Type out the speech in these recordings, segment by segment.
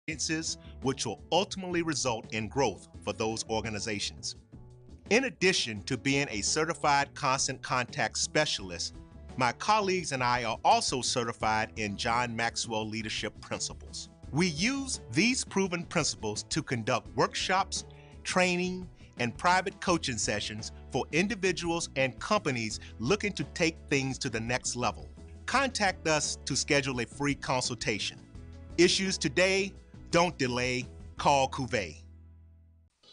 experiences, which will ultimately result in growth for those organizations. In addition to being a certified constant contact specialist, my colleagues and I are also certified in John Maxwell Leadership Principles. We use these proven principles to conduct workshops, training, and private coaching sessions for individuals and companies looking to take things to the next level. Contact us to schedule a free consultation. Issues today, don't delay, call Cuvée.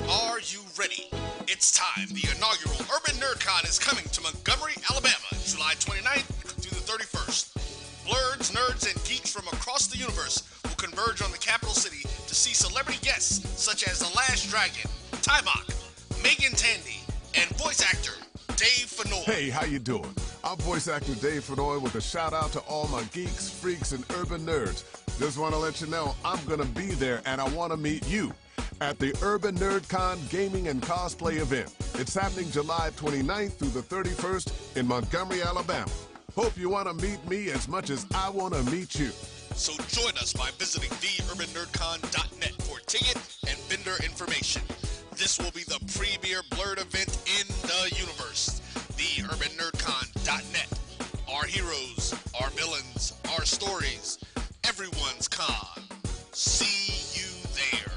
Are you ready? It's time. The inaugural Urban NerdCon is coming to Montgomery, Alabama, July 29th through the 31st. Blurs, nerds, and geeks from across the universe will converge on the capital city to see celebrity guests such as The Last Dragon, Tybok, Megan Tandy, and voice actor Dave Fennoy. Hey, how you doing? I'm voice actor Dave Fennoy with a shout out to all my geeks, freaks, and urban nerds. Just want to let you know I'm going to be there and I want to meet you at the Urban NerdCon Gaming and Cosplay event. It's happening July 29th through the 31st in Montgomery, Alabama. Hope you want to meet me as much as I want to meet you. So join us by visiting theurbannerdcon.net for ticket and vendor information. This will be the premier Blurred event in the universe. Theurbannerdcon.net. Our heroes, our villains, our stories, everyone's con. See you there.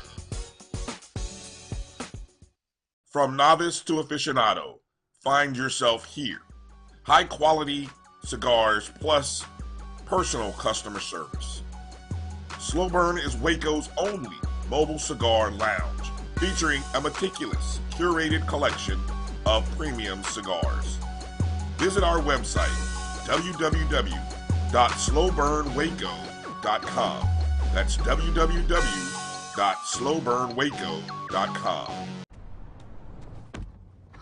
From novice to aficionado, find yourself here. High quality cigars plus personal customer service. Slow Burn is Waco's only mobile cigar lounge, featuring a meticulous, curated collection of premium cigars. Visit our website, www.slowburnwaco.com. That's www.slowburnwaco.com.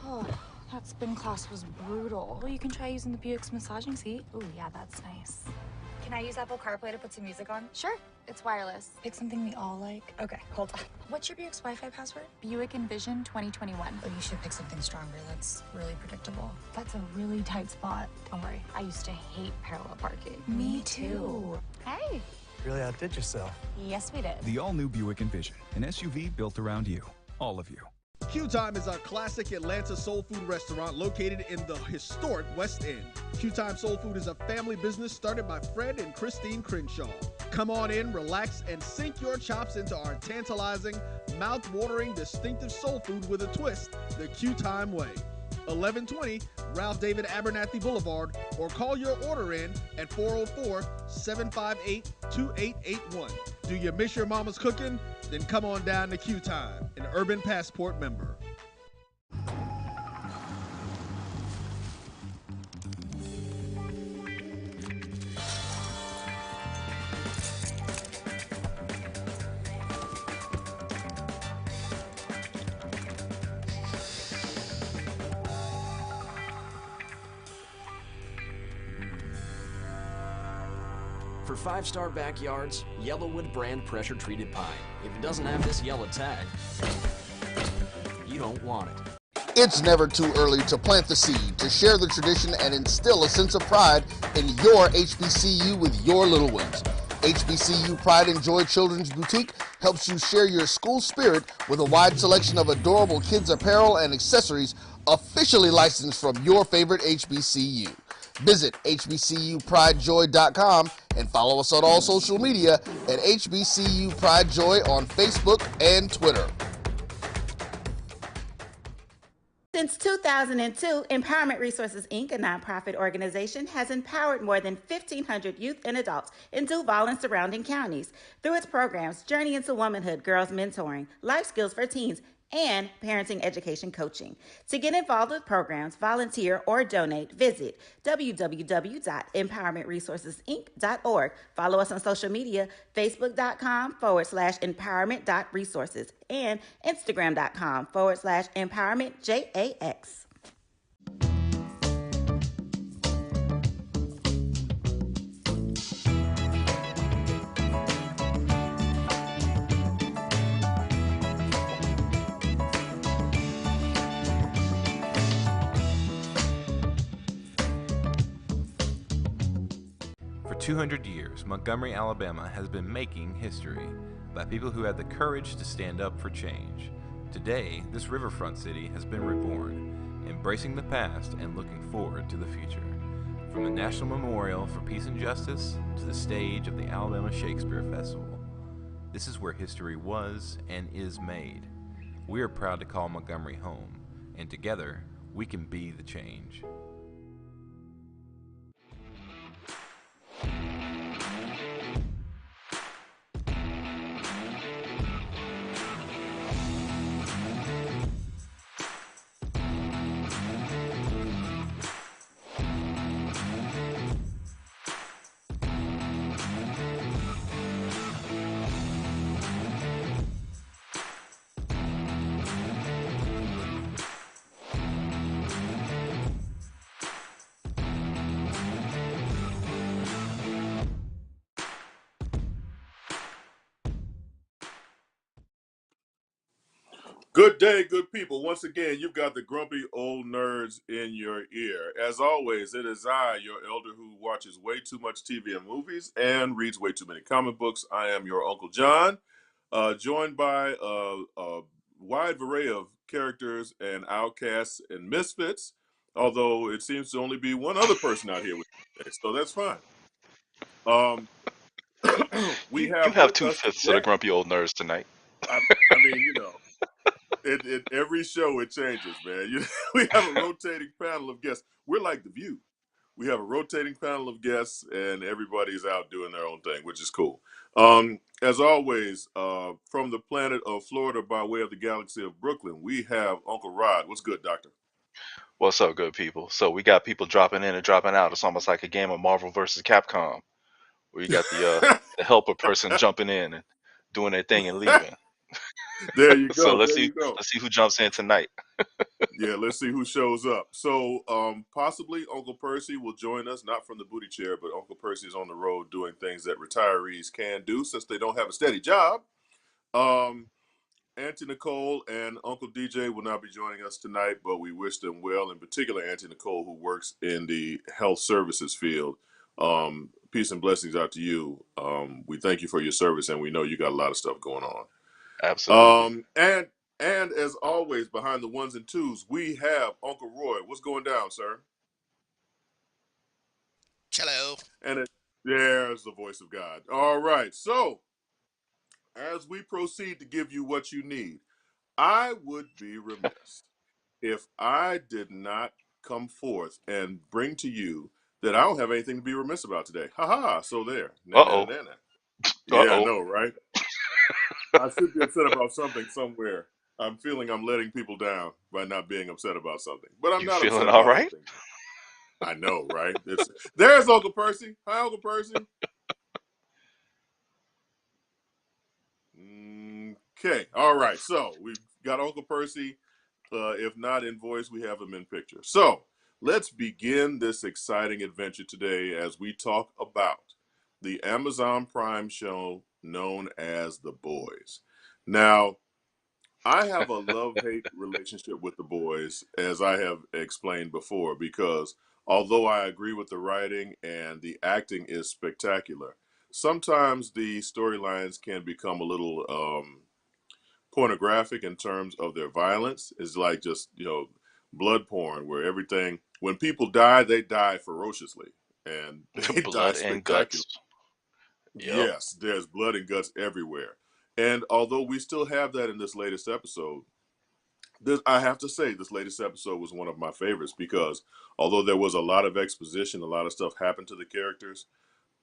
Oh, that spin class was brutal. Well, you can try using the Buick's massaging seat. Oh, yeah, that's nice. Can I use Apple CarPlay to put some music on? Sure, it's wireless. Pick something we all like. Okay, hold on. What's your Buick's Wi-Fi password? Buick Envision 2021. Oh, you should pick something stronger. That's really predictable. That's a really tight spot. Don't worry, I used to hate parallel parking. Me too. Hey. Really outdid yourself. Yes, we did. The all-new Buick Envision, an SUV built around you, all of you. Q Time is a classic Atlanta soul food restaurant located in the historic West End. Q Time Soul Food is a family business started by Fred and Christine Crenshaw. Come on in, relax, and sink your chops into our tantalizing, mouth-watering, distinctive soul food with a twist, the Q Time way. 1120 Ralph David Abernathy Boulevard, or call your order in at 404-758-2881. Do you miss your mama's cooking? Then come on down to Q Time, an Urban Passport member. For 5-star backyards, Yellowwood brand pressure-treated pine. If it doesn't have this yellow tag, you don't want it. It's never too early to plant the seed, to share the tradition, and instill a sense of pride in your HBCU with your little ones. HBCU Pride and Joy Children's Boutique helps you share your school spirit with a wide selection of adorable kids' apparel and accessories officially licensed from your favorite HBCU. Visit hbcupridejoy.com and follow us on all social media at HBCU Pride Joy on Facebook and Twitter. Since 2002, Empowerment Resources, Inc., a nonprofit organization, has empowered more than 1,500 youth and adults in Duval and surrounding counties. Through its programs, Journey into Womanhood, Girls Mentoring, Life Skills for Teens, and parenting education coaching. To get involved with programs, volunteer, or donate, visit www.empowermentresourcesinc.org. Follow us on social media, facebook.com/empowerment.resources and instagram.com/empowermentJAX. For 200 years, Montgomery, Alabama has been making history. by people who had the courage to stand up for change. Today, this riverfront city has been reborn, embracing the past and looking forward to the future. From the National Memorial for Peace and Justice to the stage of the Alabama Shakespeare Festival, this is where history was and is made. We are proud to call Montgomery home, and together, we can be the change. Good day, good people. Once again, you've got the grumpy old nerds in your ear. As always, it is I, your elder who watches way too much TV and movies and reads way too many comic books. I am your Uncle John, joined by a wide array of characters and outcasts and misfits, although it seems to only be one other person out here with me today, so that's fine. You have 2/5 of the grumpy old nerds tonight. I mean, you know. Every show it changes, man. We have a rotating panel of guests. We're like The View. We have a rotating panel of guests, and everybody's out doing their own thing, which is cool. As always, from the planet of Florida by way of the galaxy of Brooklyn, we have Uncle Rod. What's good, Doctor? What's up, good people? So we got people dropping in and dropping out. It's almost like a game of Marvel versus Capcom, where you got the helper person jumping in and doing their thing and leaving. There you go. So let's see who jumps in tonight. Yeah, let's see who shows up. So possibly Uncle Percy will join us, not from the booty chair, but Uncle Percy is on the road doing things that retirees can do since they don't have a steady job. Auntie Nicole and Uncle DJ will not be joining us tonight, but we wish them well, in particular Auntie Nicole, who works in the health services field. Peace and blessings out to you. We thank you for your service, and we know you got a lot of stuff going on. Absolutely. And as always, behind the ones and twos, we have Uncle Roy. What's going down, sir? Hello. And there's the voice of God. All right. So, as we proceed to give you what you need, I would be remiss if I did not come forth and bring to you that I don't have anything to be remiss about today. Ha. So there. Uh-oh. Yeah, I know, right? I should be upset about something somewhere. I'm feeling I'm letting people down by not being upset about something. But I'm not feeling upset all about right? anything. I know, right? There's Uncle Percy. Hi, Uncle Percy. Okay, all right. So we've got Uncle Percy. If not in voice, we have him in picture. So let's begin this exciting adventure today as we talk about the Amazon Prime show known as The Boys. Now, I have a love-hate relationship with The Boys, as I have explained before, because although I agree with the writing and the acting is spectacular, sometimes the storylines can become a little pornographic in terms of their violence. It's like just, blood porn, where when people die, they die ferociously. And they die Blood and guts. Yep. Yes, there's blood and guts everywhere. And although we still have that in this latest episode, I have to say this latest episode was one of my favorites because although there was a lot of exposition, a lot of stuff happened to the characters,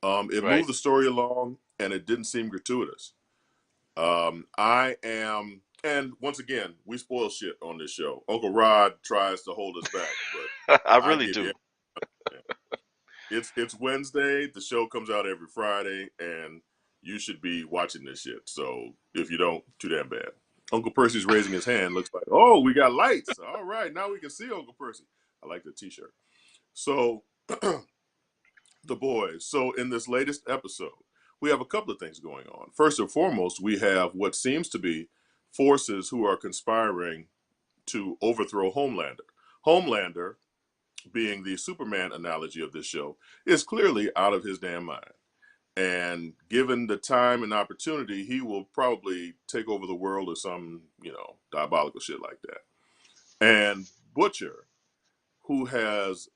it moved the story along and it didn't seem gratuitous. And once again, we spoil shit on this show. Uncle Rod tries to hold us back, but I really do. It's Wednesday. The show comes out every Friday, and you should be watching this shit. So if you don't, too damn bad. Uncle Percy's raising his hand. Looks like, oh, we got lights. All right, now we can see Uncle Percy. I like the T-shirt. So The Boys. So in this latest episode, we have a couple of things going on. First and foremost, we have what seems to be forces who are conspiring to overthrow Homelander. Homelander, being the Superman analogy of this show, is clearly out of his damn mind. And given the time and opportunity, he will probably take over the world or some, diabolical shit like that. And Butcher, who has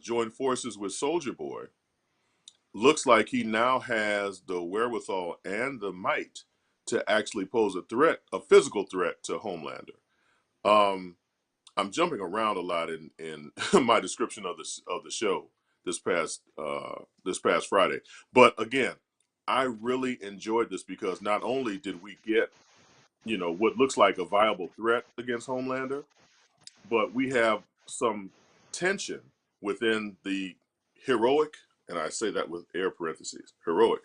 joined forces with Soldier Boy, looks like he now has the wherewithal and the might to actually pose a physical threat to Homelander. I'm jumping around a lot in my description of the show this past Friday, but again, I really enjoyed this because not only did we get what looks like a viable threat against Homelander, but we have some tension within the heroic, and I say that with air parentheses, heroic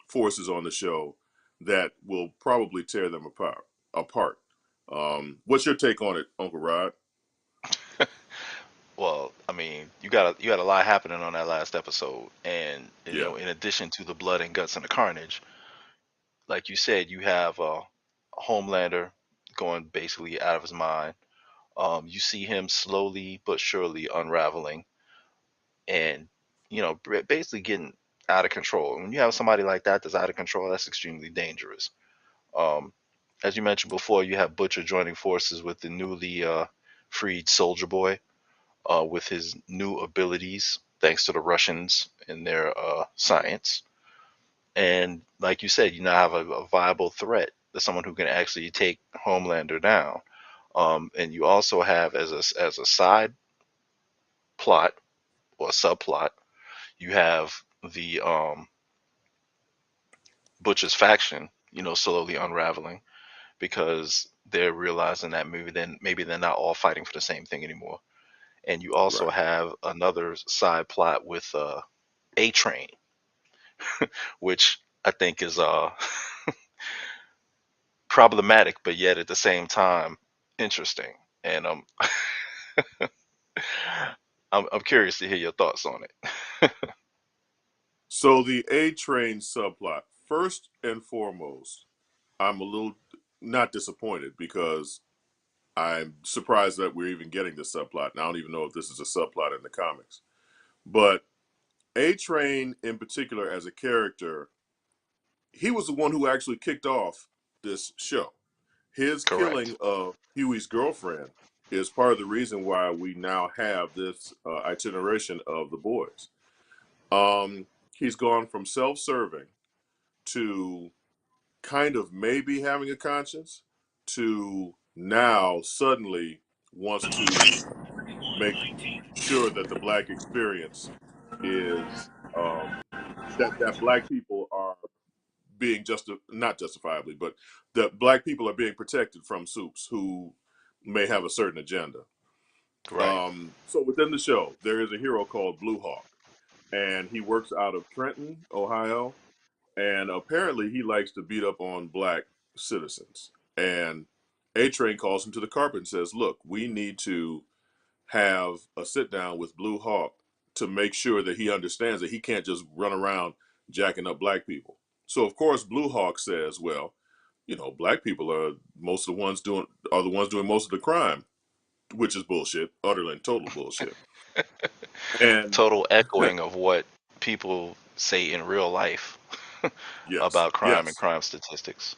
forces on the show that will probably tear them apart. What's your take on it, Uncle Rod? Well, I mean, you got a lot happening on that last episode, and Yeah. in addition to the blood and guts and the carnage, like you said, you have Homelander going basically out of his mind. You see him slowly but surely unraveling, and basically getting out of control. And when you have somebody like that that's out of control, that's extremely dangerous. Um, as you mentioned before, you have Butcher joining forces with the newly freed Soldier Boy, with his new abilities, thanks to the Russians and their science. And like you said, you now have a viable threat to someone who can actually take Homelander down. And you also have as a side plot or subplot, you have the Butcher's faction, slowly unraveling because they're realizing that maybe they're not all fighting for the same thing anymore. And you also Right. have another side plot with A Train, which I think is problematic, but yet at the same time interesting. And I'm curious to hear your thoughts on it. So the A Train subplot, first and foremost, I'm a little not disappointed because I'm surprised that we're even getting this subplot. And I don't even know if this is a subplot in the comics. But A Train in particular as a character, he was the one who actually kicked off this show. His killing Correct. of Huey's girlfriend is part of the reason why we now have this itineration of the boys. He's gone from self-serving to kind of maybe having a conscience to now suddenly wants to make sure that the black experience is that black people are being not justifiably, but that black people are being protected from soups who may have a certain agenda. Right. So within the show, there is a hero called Blue Hawk, and he works out of Trenton, Ohio, and apparently he likes to beat up on black citizens. And A Train calls him to the carpet and says, "Look, we need to have a sit down with Blue Hawk to make sure that he understands that he can't just run around jacking up black people." So of course Blue Hawk says, "Well, black people are the ones doing most of the crime," which is bullshit, utterly and total bullshit. And Total echoing of what people say in real life yes, about crime and yes, crime statistics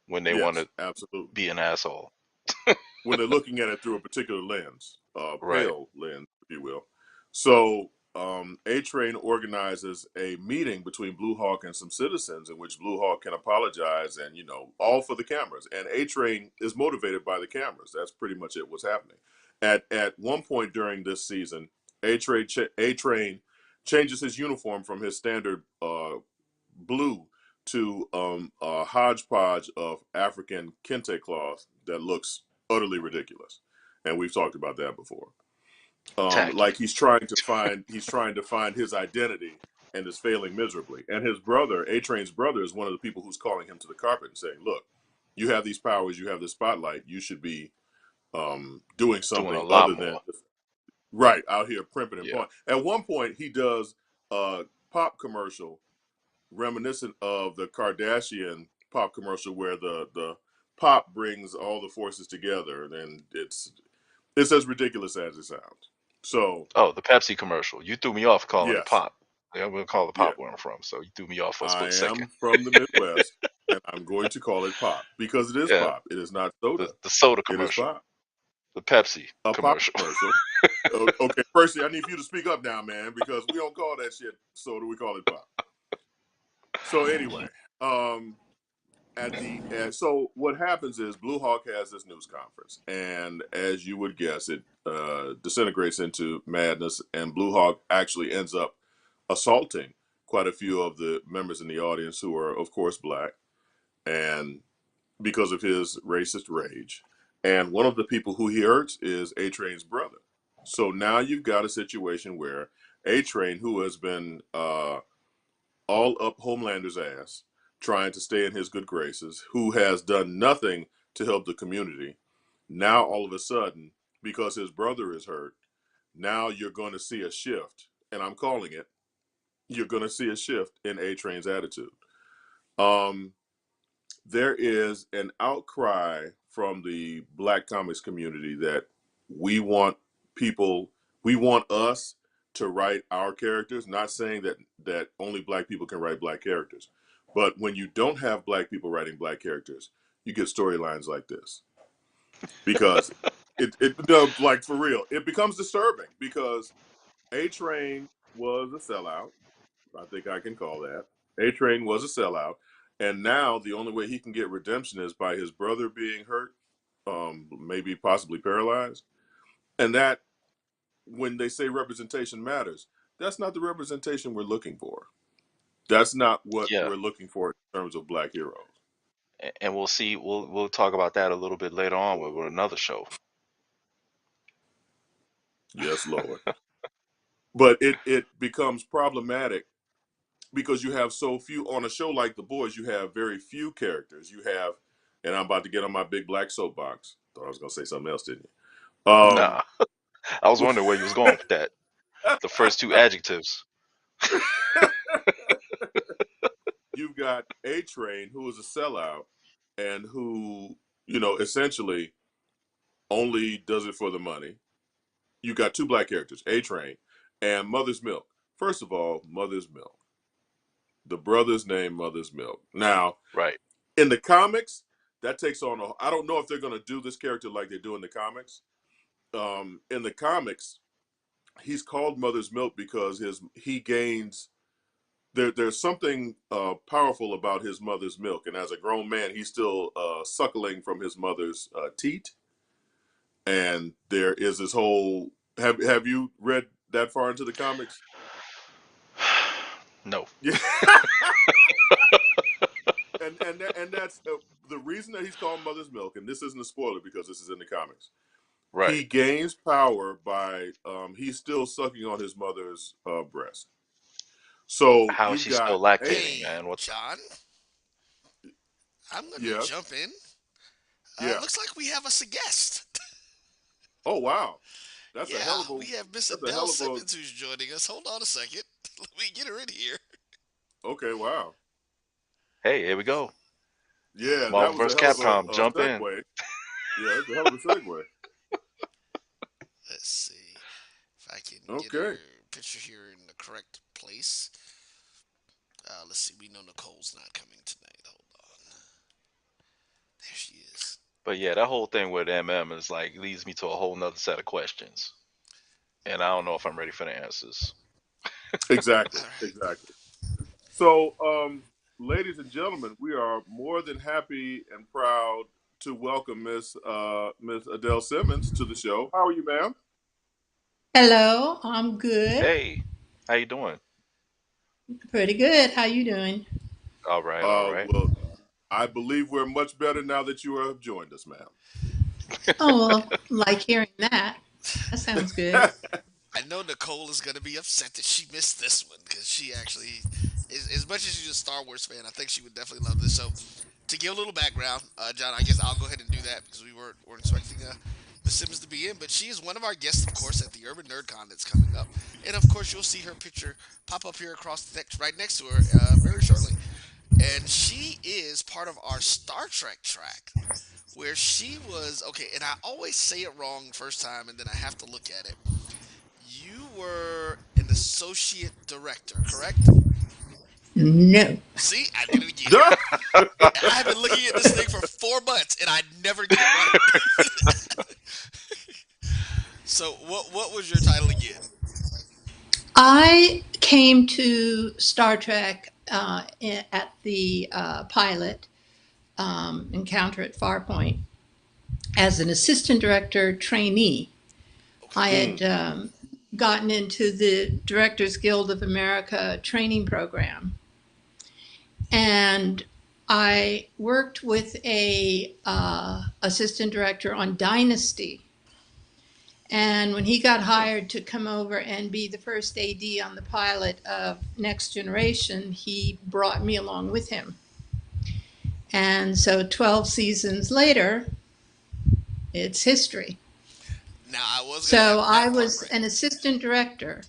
when they want yes, to absolutely. be an asshole. When they're looking at it through a particular lens, Right. pale lens, if you will. So A Train organizes a meeting between Blue Hawk and some citizens in which Blue Hawk can apologize and, all for the cameras. And A Train is motivated by the cameras. That's pretty much it, what's happening. At one point during this season, A Train changes his uniform from his standard blue to a hodgepodge of African kente cloth that looks utterly ridiculous, and we've talked about that before. Tacky. Like he's trying to find his identity and is failing miserably. And his brother, A Train's brother, is one of the people who's calling him to the carpet and saying, "Look, you have these powers, you have this spotlight, you should be doing Doing a something lot other than more. right out here primping and Yeah. pawing." At one point, he does a pop commercial reminiscent of the Kardashian pop commercial where the pop brings all the forces together, and it's as ridiculous as it sounds. So Oh, the Pepsi commercial. You threw me off calling it yes, pop. Yeah, we'll call it Yeah, pop where I'm from. So you threw me off for a I split second. am from the Midwest, and I'm going to call it pop because it is Yeah, pop. It is not soda. the soda It is commercial, pop. the Pepsi A pop commercial. commercial. Okay, Percy, I need for you to speak up now, man, because we don't call that shit soda. We call it pop. So anyway, so what happens is Blue Hawk has this news conference, and as you would guess, it disintegrates into madness, and Blue Hawk actually ends up assaulting quite a few of the members in the audience who are, of course, black, and because of his racist rage. And one of the people who he hurts is A Train's brother. So now you've got a situation where A Train, who has been all up Homelander's ass, trying to stay in his good graces, who has done nothing to help the community, now all of a sudden, because his brother is hurt, now you're going to see a shift. And I'm calling it, you're going to see a shift in A Train's attitude. There is an outcry from the black comics community that we want we want us to write our characters, not saying that only black people can write black characters. But when you don't have black people writing black characters, you get storylines like this. Because like for real, it becomes disturbing because A Train was a sellout. I think I can call that. A Train was a sellout. And now the only way he can get redemption is by his brother being hurt, maybe possibly paralyzed. And that, when they say representation matters, that's not the representation we're looking for. That's not what Yeah, we're looking for in terms of black heroes. and we'll see. We'll talk about that a little bit later on with another show. Yes, Lord. But it becomes problematic because you have so few on a show like The Boys. You have very few characters. You have, and I'm about to get on my big black soapbox. Thought I was gonna say something else, didn't you? Nah, I was wondering where you was going with that. The first two adjectives. You've got A Train, who is a sellout, and who essentially only does it for the money. You got two black characters, A Train and Mother's Milk. First of all, Mother's Milk. The brother's name Mother's Milk. Now, Right. in the comics, that takes on I don't know if they're going to do this character like they do in the comics. In the comics, he's called Mother's Milk because he gains there's something powerful about his mother's milk, and as a grown man, he's still suckling from his mother's teat. And there is this whole. Have you read that far into the comics? No. Yeah. and that's the reason that he's called Mother's Milk, and this isn't a spoiler because this is in the comics. Right. He gains power by he's still sucking on his mother's breast. So How is she still lactating, man? What's John? I'm going to Yes. jump in. Yeah. Looks like we have us a guest. Oh wow, that's a hell of a. We have Miss Adele Simmons who's joining us. Hold on a second. Let me get her in here. Okay, wow. Hey, here we go. Yeah, Marvel that was vs. a hell of Capcom. a Jump segue. in. Yeah, it's a hell of a segue. Let's see if I can get her picture here in the correct place. Let's see. We know Nicole's not coming tonight. Hold on. There she is. But yeah, that whole thing with MM is like leads me to a whole nother set of questions, and I don't know if I'm ready for the answers. Exactly. So, ladies and gentlemen, we are more than happy and proud to welcome Miss Adele Simmons to the show. How are you, ma'am? Hello, I'm good. Hey, how you doing? Pretty good. How you doing? All right, all right. Well, I believe we're much better now that you have joined us, ma'am. Oh, well, like hearing that. That sounds good. I know Nicole is going to be upset that she missed this one because she actually, as much as she's a Star Wars fan, I think she would definitely love this. So, to give a little background, John, I guess I'll go ahead and do that because we weren't expecting Miss Simmons to be in, but she is one of our guests, of course, at the Urban Nerd Con that's coming up. And, of course, you'll see her picture pop up here right next to her very shortly. And she is part of our Star Trek track, where she was, okay, and I always say it wrong first time, and then I have to look at it. You were in the associate director, correct? No. See, I did it again. I've been looking at this thing for 4 months, and I never get it right. So, what was your title again? I came to Star Trek at the pilot encounter at Farpoint as an assistant director trainee. I had gotten into the Directors Guild of America training program, and I worked with a assistant director on Dynasty. And when he got hired to come over and be the first AD on the pilot of Next Generation, he brought me along with him. And so 12 seasons later, it's history. Now I was. So I was an assistant director.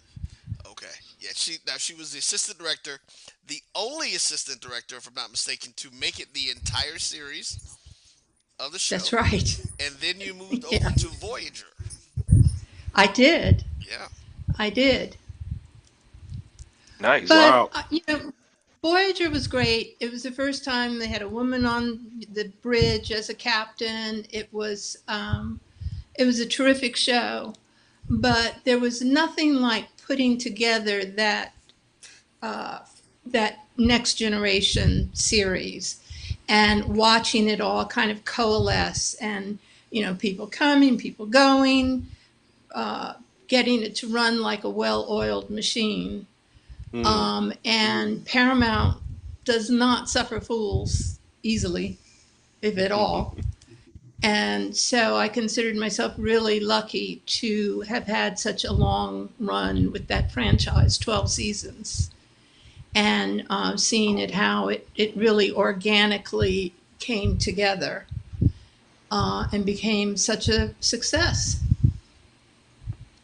Okay. Yeah. She was the assistant director, the only assistant director, if I'm not mistaken, to make it the entire series of the show. That's right. And then you moved over to Voyager. I did. Yeah. I did. Nice. But, Voyager was great. It was the first time they had a woman on the bridge as a captain. It was a terrific show, but there was nothing like putting together that Next Generation series and watching it all kind of coalesce, and people coming, people going, getting it to run like a well-oiled machine. And Paramount does not suffer fools easily, if at all. And so I considered myself really lucky to have had such a long run with that franchise, 12 seasons, and seeing how it really organically came together and became such a success.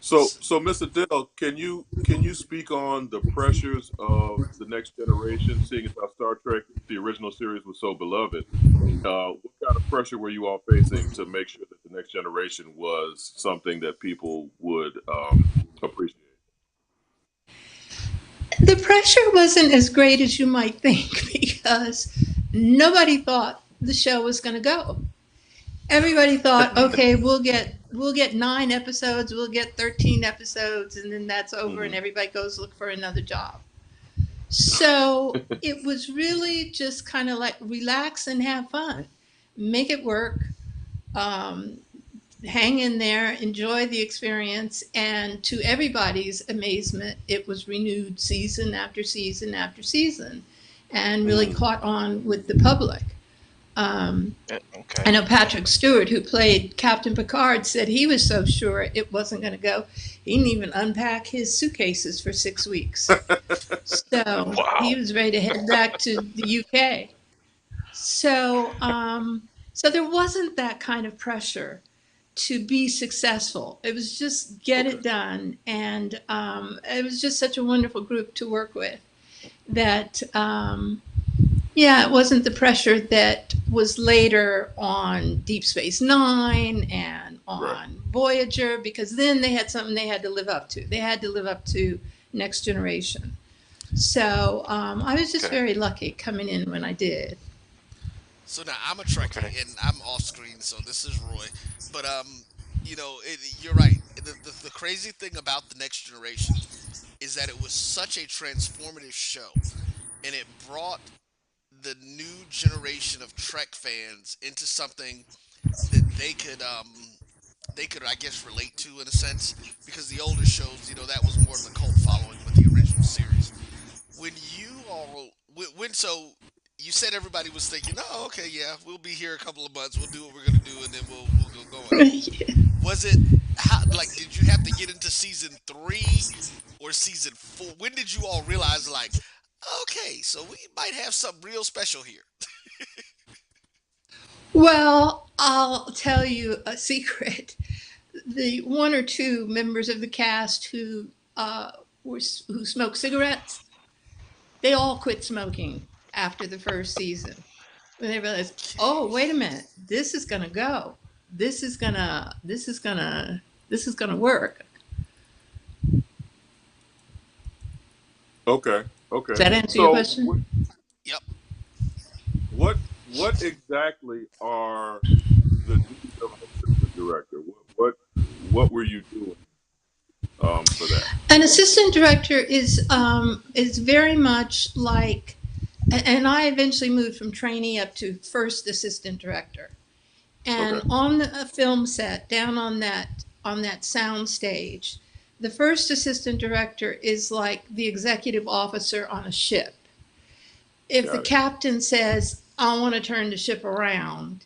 So Mr. Dell, can you speak on the pressures of the Next Generation, seeing as how Star Trek, the original series, was so beloved? What kind of pressure were you all facing to make sure that the Next Generation was something that people would appreciate? The pressure wasn't as great as you might think, because nobody thought the show was going to go. Everybody thought, okay, we'll get 9 episodes, we'll get 13 episodes, and then that's over, and everybody goes look for another job. So it was really just kind of like relax and have fun, make it work, hang in there, enjoy the experience, and to everybody's amazement, it was renewed season after season after season, and really caught on with the public. I know Patrick Stewart, who played Captain Picard, said he was so sure it wasn't going to go, he didn't even unpack his suitcases for 6 weeks. So he was ready to head back to the UK. So, so there wasn't that kind of pressure to be successful. It was just get it done, and it was just such a wonderful group to work with that. It wasn't the pressure that was later on Deep Space Nine and on Voyager, because then they had something they had to live up to. They had to live up to Next Generation. So I was just very lucky coming in when I did. So now I'm a Trekkie, and I'm off screen, so this is Roy. But, you're right. The crazy thing about the Next Generation is that it was such a transformative show, and it brought the new generation of Trek fans into something that they could I guess relate to in a sense, because the older shows, that was more of the cult following with the original series. So you said everybody was thinking, oh, okay, yeah, we'll be here a couple of months, we'll do what we're gonna do, and then we'll go going. Was it did you have to get into season 3 or season 4? When did you all realize, okay, so we might have something real special here? Well, I'll tell you a secret. The 1 or 2 members of the cast who smoked cigarettes, they all quit smoking after the first season. When they realized, oh, wait a minute, this is gonna go. This is gonna work. Okay. Okay. Does that answer your question? Yep. What exactly are the duties of an assistant director? What were you doing for that? An assistant director is very much like, and I eventually moved from trainee up to first assistant director. And Okay. on a film set, down on that sound stage, the first assistant director is like the executive officer on a ship. If the Got it. captain says, I want to turn the ship around,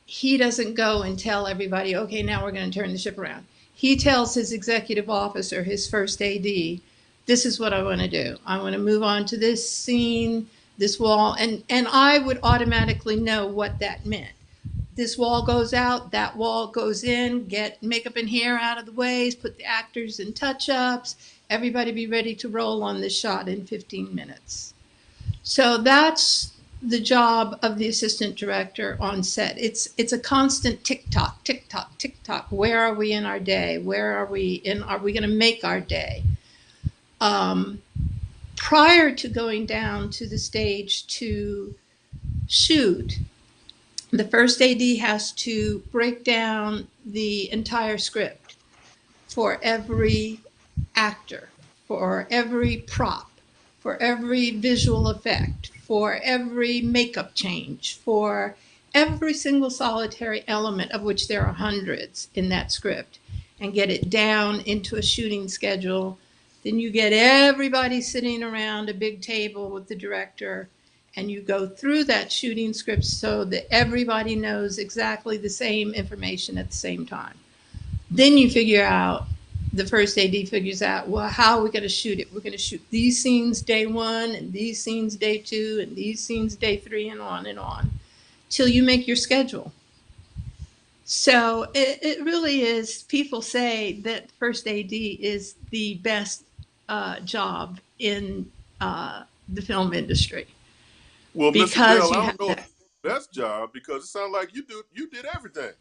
he doesn't go and tell everybody, okay, now we're going to turn the ship around. He tells his executive officer, his first AD, this is what I want to do. I want to move on to this scene, this wall, and I would automatically know what that meant. This wall goes out, that wall goes in, get makeup and hair out of the ways, put the actors in touch-ups, everybody be ready to roll on this shot in 15 minutes. So that's the job of the assistant director on set. It's a constant tick-tock, tick-tock, tick-tock. Where are we in our day? Are we going to make our day? Prior to going down to the stage to shoot, the first AD has to break down the entire script for every actor, for every prop, for every visual effect, for every makeup change, for every single solitary element, of which there are hundreds in that script, and get it down into a shooting schedule. Then you get everybody sitting around a big table with the director, and you go through that shooting script so that everybody knows exactly the same information at the same time. Then you figure out, the first AD figures out, well, how are we going to shoot it? We're going to shoot these scenes day 1, and these scenes day 2, and these scenes day 3, and on, till you make your schedule. So it really is, people say that first AD is the best job in the film industry. Well, Mr. Because Bell, you I have don't know that. if it's the best job, because it sounds like you did everything.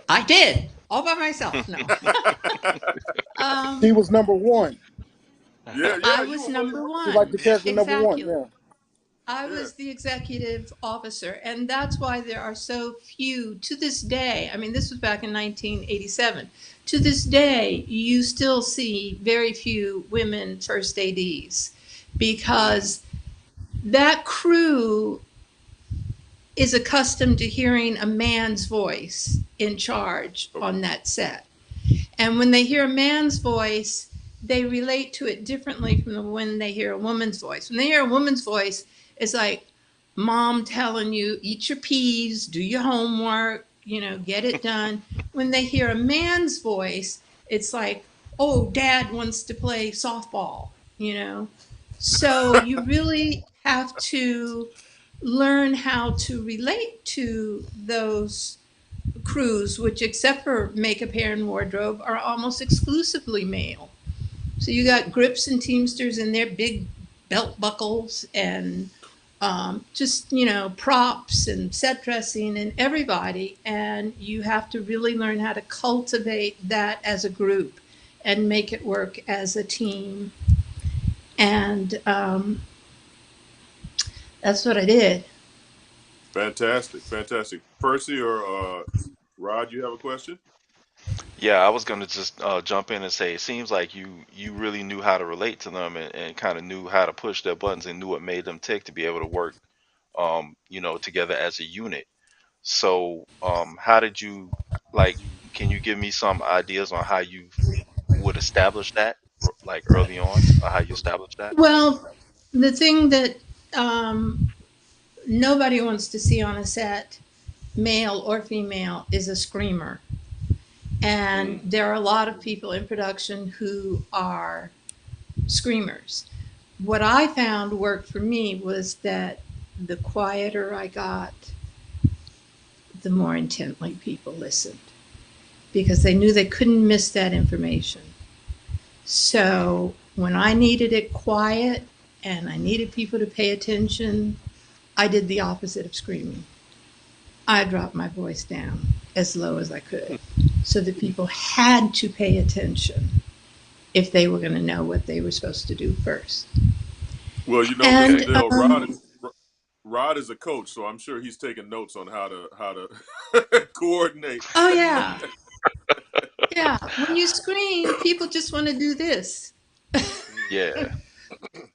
I did all by myself. No, He was number one. Yeah, I was number one. He like the character number one. Exactly. Yeah. I was the executive officer, and that's why there are so few to this day. I mean, this was back in 1987. To this day, you still see very few women first ADs, because that crew is accustomed to hearing a man's voice in charge on that set. And when they hear a man's voice, they relate to it differently from when they hear a woman's voice. When they hear a woman's voice, it's like mom telling you, eat your peas, do your homework, get it done. When they hear a man's voice, it's like, oh, dad wants to play softball, So you really have to learn how to relate to those crews, which, except for makeup, hair, and wardrobe, are almost exclusively male. So you got grips and teamsters in their big belt buckles, and just, props and set dressing and everybody. And you have to really learn how to cultivate that as a group and make it work as a team. And that's what I did. Fantastic. Percy or Rod, you have a question? Yeah, I was gonna just jump in and say, it seems like you really knew how to relate to them, and kind of knew how to push their buttons and knew what made them tick to be able to work, together as a unit. So, how did you, can you give me some ideas on how you would establish that, like early on, or how you established that? Well, the thing that nobody wants to see on a set, male or female, is a screamer. And there are a lot of people in production who are screamers. What I found worked for me was that the quieter I got, the more intently people listened, because they knew they couldn't miss that information. So when I needed it quiet and I needed people to pay attention, I did the opposite of screaming. I dropped my voice down as low as I could so that people had to pay attention. if they were going to know what they were supposed to do first. Well, you know, And Mr. Dale, Rod is a coach, so I'm sure he's taking notes on how to coordinate. oh yeah, yeah. When you screen, people just want to do this. Yeah.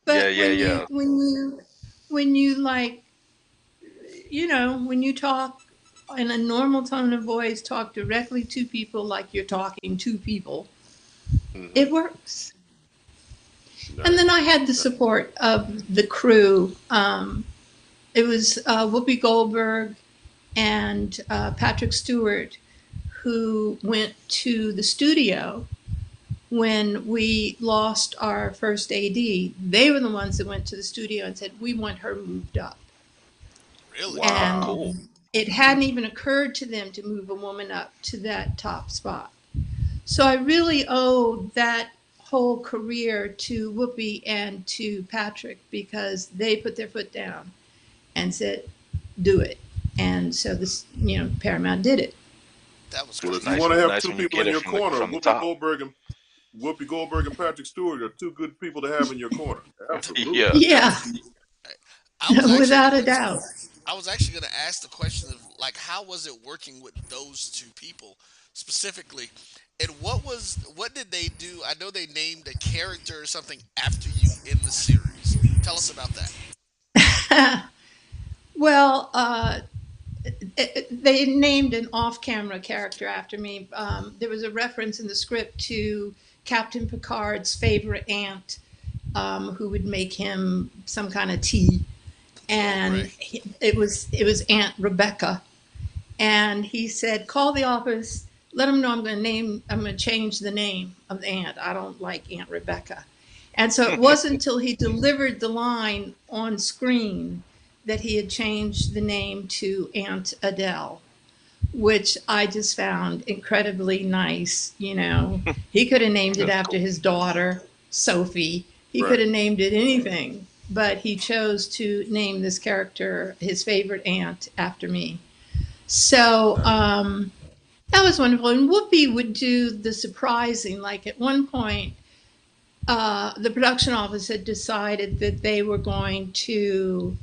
But Yeah. when you like, when you talk in a normal tone of voice, talk directly to people like you're talking to people, it works. Nice. And then I had the support of the crew. It was Whoopi Goldberg and Patrick Stewart who went to the studio when we lost our first AD. They were the ones that went to the studio and said, we want her moved up. Really? And Cool. it hadn't even occurred to them to move a woman up to that top spot. So I really owe that whole career to Whoopi and to Patrick, because they put their foot down and said, do it. And so this, Paramount did it. That was Well, crazy. if you want to have Nice two when you people get in it your from the- corner, from the top. Whoopi Goldberg and Patrick Stewart are two good people to have in your corner. Absolutely. Yeah. Yeah, I was actually- without a doubt. I was actually going to ask the question of, like, how was it working with those two people specifically? And what did they do? I know they named a character or something after you in the series. Tell us about that. Well, they named an off-camera character after me. There was a reference in the script to Captain Picard's favorite aunt, who would make him some kind of tea, and it was Aunt Rebecca. And he said, "Call the office. Let them know I'm going to change the name of the aunt. I don't like Aunt Rebecca." And so it wasn't until he delivered the line on screen that he had changed the name to Aunt Adele, which I just found incredibly nice. He could have named it after his daughter, Sophie. He could have named it anything, but he chose to name this character, his favorite aunt, after me. So that was wonderful. And Whoopi would do the surprising. Like at one point, the production office had decided that they were going to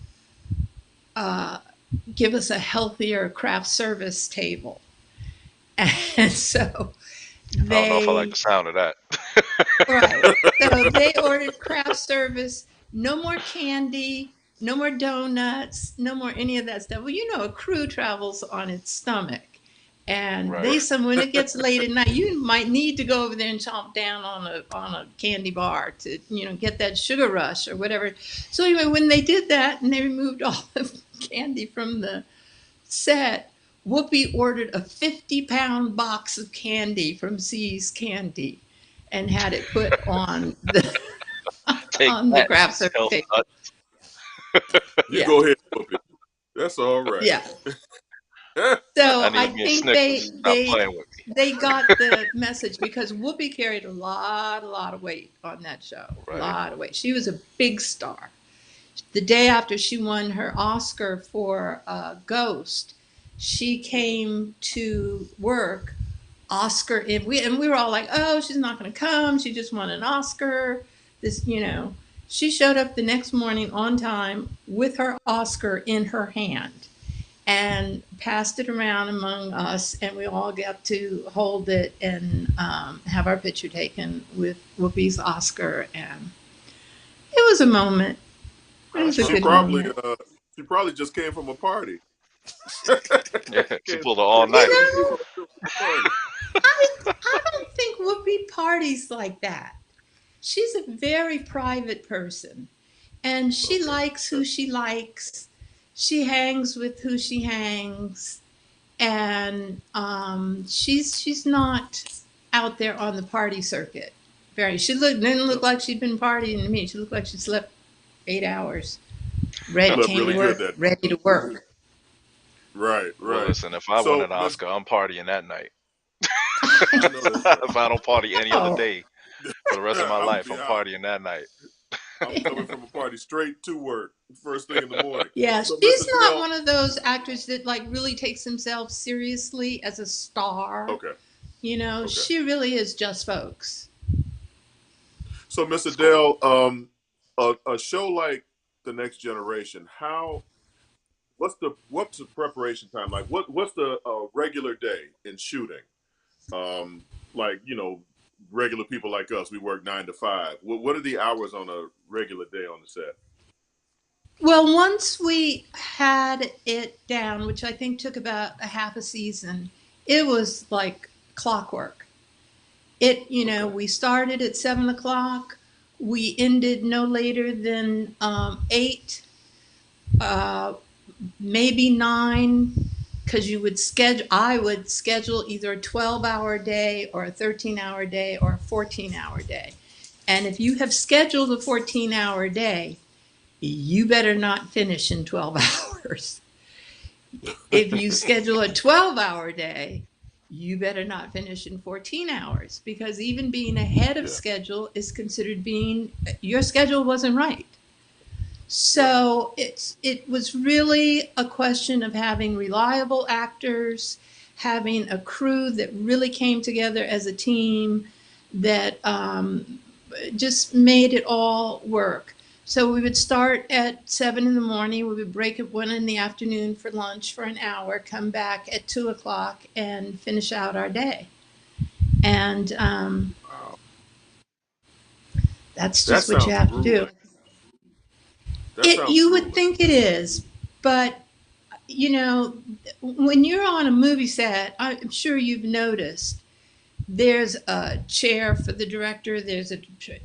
give us a healthier craft service table. And so I don't know if I like the sound of that. Right. So they ordered craft service, no more candy, no more donuts, no more any of that stuff. Well, a crew travels on its stomach. And they said when it gets late at night, you might need to go over there and chomp down on a candy bar to, get that sugar rush or whatever. So anyway, when they did that and they removed all the candy from the set, Whoopi ordered a 50-pound box of candy from See's Candy and had it put on the craft service table. You go ahead, Whoopi. That's all right. Yeah. So I think they got the message, because Whoopi carried a lot of weight on that show. A lot of weight. She was a big star. The day after she won her Oscar for Ghost, she came to work, Oscar, and we were all like, "Oh, she's not going to come. She just won an Oscar." She showed up the next morning on time with her Oscar in her hand and passed it around among us, and we all got to hold it and have our picture taken with Whoopi's Oscar, and it was a moment. It was a good moment. She probably just came from a party. She pulled it all night. I don't think Whoopi parties like that. She's a very private person, and she likes who she likes. She hangs with who she hangs, and she's not out there on the party circuit. She didn't look like she'd been partying to me. She looked like she slept 8 hours, ready to work. Right. Well, listen, if I win an Oscar, I'm partying that night. If I don't party any other day for the rest of my life, I'm partying that night. I'm coming from a party straight to work first thing in the morning. Yeah, So, she's Mr. not Bell- one of those actors that really takes themselves seriously as a star. Okay. She really is just folks. So, Mr. Dell, a show like The Next Generation, what's the preparation time like? What's the regular day in shooting? Like, regular people like us, we work 9 to 5. What are the hours on a regular day on the set? Well, once we had it down, which I think took about a half a season, it was like clockwork. We started at 7 o'clock. We ended no later than 8, maybe 9, because I would schedule either a 12-hour day or a 13-hour day or a 14-hour day. And if you have scheduled a 14-hour day, you better not finish in 12 hours. If you schedule a 12-hour day, you better not finish in 14 hours, because even being ahead of schedule is considered your schedule wasn't right. So it was really a question of having reliable actors, having a crew that really came together as a team that just made it all work. So we would start at 7 in the morning. We would break at 1 in the afternoon for lunch for an hour, come back at 2 o'clock and finish out our day. And that's just what you have to do. You would think it is, but when you're on a movie set, I'm sure you've noticed there's a chair for the director, there's a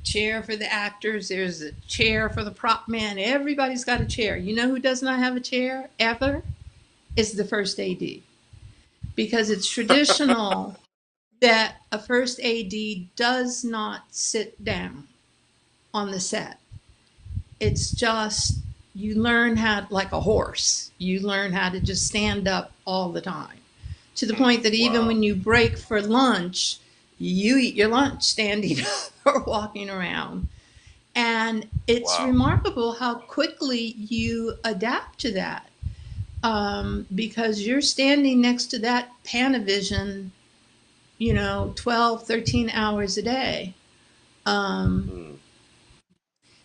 chair for the actors, there's a chair for the prop man. Everybody's got a chair. You know who does not have a chair ever? Is the first AD. Because it's traditional that a first AD does not sit down on the set. It's just, you learn how, like a horse, you learn how to just stand up all the time. To the point that even when you break for lunch, you eat your lunch standing up or walking around. And it's remarkable how quickly you adapt to that, because you're standing next to that Panavision, 12, 13 hours a day.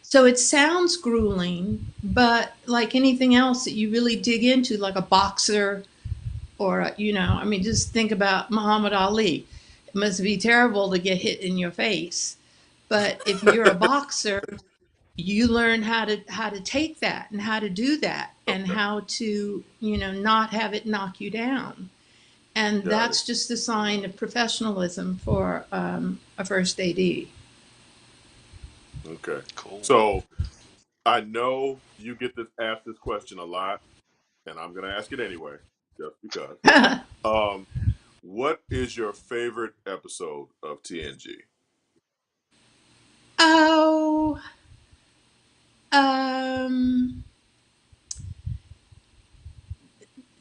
So it sounds grueling, but like anything else that you really dig into, like a boxer, or, just think about Muhammad Ali. It must be terrible to get hit in your face. But if you're a boxer, you learn how to take that and how to do that and how to, not have it knock you down. And that's just a sign of professionalism for a first AD. Okay, cool. So I know you get asked this question a lot, and I'm going to ask it anyway, just because. What is your favorite episode of TNG? Oh,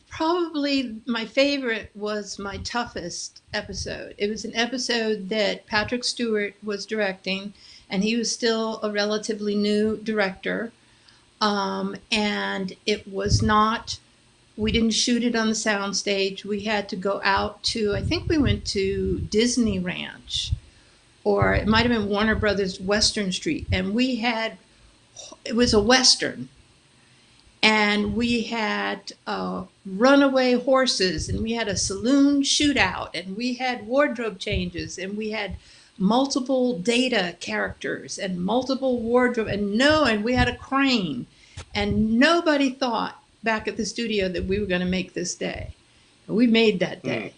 probably my favorite was my toughest episode. It was an episode that Patrick Stewart was directing, and he was still a relatively new director. And it was not, we didn't shoot it on the soundstage. We had to go out to, I think we went to Disney Ranch, or it might have been Warner Brothers Western Street. And it was a Western. And we had runaway horses, and we had a saloon shootout, and we had wardrobe changes, and we had multiple Data characters and multiple wardrobe, and we had a crane, and nobody thought back at the studio that we were going to make this day. We made that day.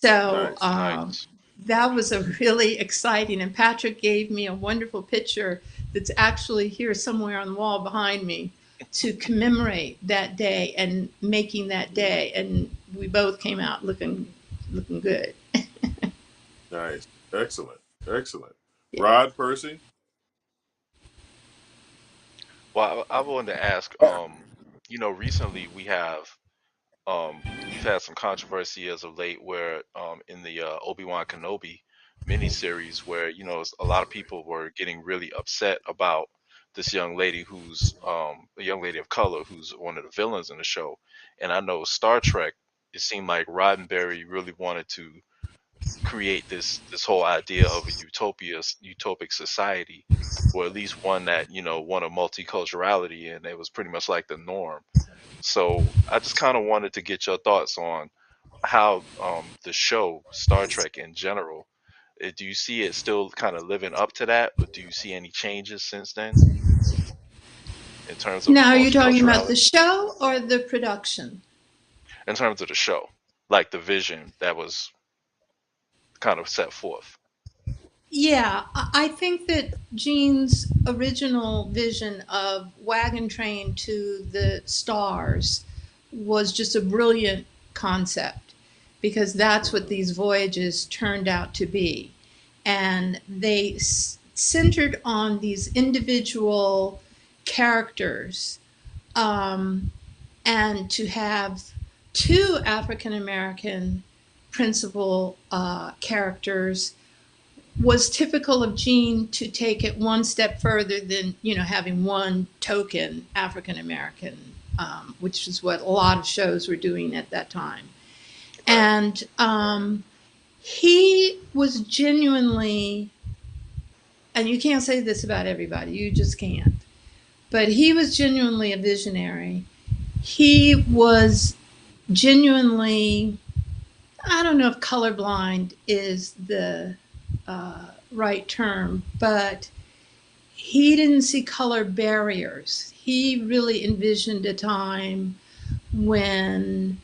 So nice. That was a really exciting, and Patrick gave me a wonderful picture that's actually here somewhere on the wall behind me to commemorate that day and making that day, and we both came out looking good. Nice. Excellent. Yeah. Rod, Percy? Well, I wanted to ask, recently we've had some controversy as of late where in the Obi-Wan Kenobi miniseries where, a lot of people were getting really upset about this young lady who's a young lady of color who's one of the villains in the show. And I know Star Trek, it seemed like Roddenberry really wanted to create this whole idea of a utopic society, or at least one that one of multiculturality, and it was pretty much like the norm. So I just kind of wanted to get your thoughts on how the show Star Trek in general. Do you see it still kind of living up to that, or do you see any changes since then in terms of Now, are you talking about the multiculturality? show or the production? In terms of the show, like the vision that was kind of set forth. Yeah, I think that Gene's original vision of Wagon Train to the Stars was just a brilliant concept, because that's what these voyages turned out to be. And they centered on these individual characters, and to have two African American principal characters was typical of Gene to take it one step further than, having one token African American, which is what a lot of shows were doing at that time. And he was genuinely, and you can't say this about everybody, you just can't, but he was genuinely a visionary. He was genuinely, I don't know if colorblind is the right term, but he didn't see color barriers. He really envisioned a time when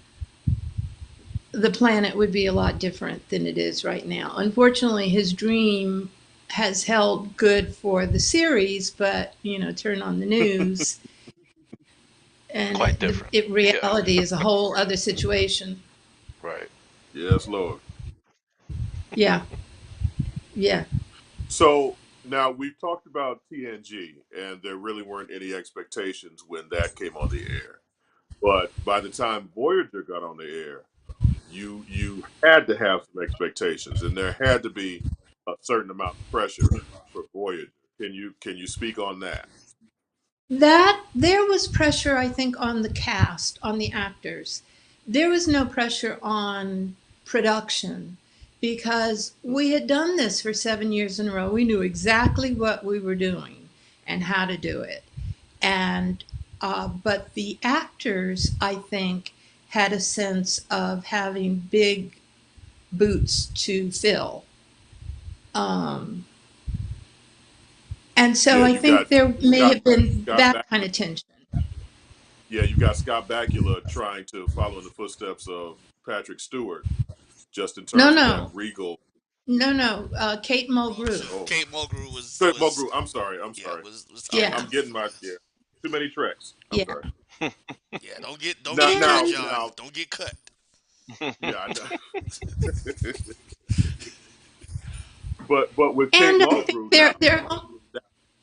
the planet would be a lot different than it is right now. Unfortunately, his dream has held good for the series, but turn on the news and Quite different. Reality is a whole other situation. Right. Yes, Lord. Yeah. Yeah. So now we've talked about TNG, and there really weren't any expectations when that came on the air. But by the time Voyager got on the air, you had to have some expectations, and there had to be a certain amount of pressure for Voyager. Can you speak on that? That there was pressure, I think, on the cast, on the actors. There was no pressure on production, because we had done this for 7 years in a row. We knew exactly what we were doing and how to do it. And but the actors, I think, had a sense of having big boots to fill. And so I think there may have been that kind of tension. Yeah, you got Scott Bakula trying to follow in the footsteps of Patrick Stewart, just in terms of that regal. No, Kate Mulgrew. Oh. Kate Mulgrew was. Kate Mulgrew. I'm sorry. Yeah. I'm getting too many tracks. I'm sorry. Yeah, don't get cut, John. Don't get cut. Yeah, I know. but with Kate Mulgrew,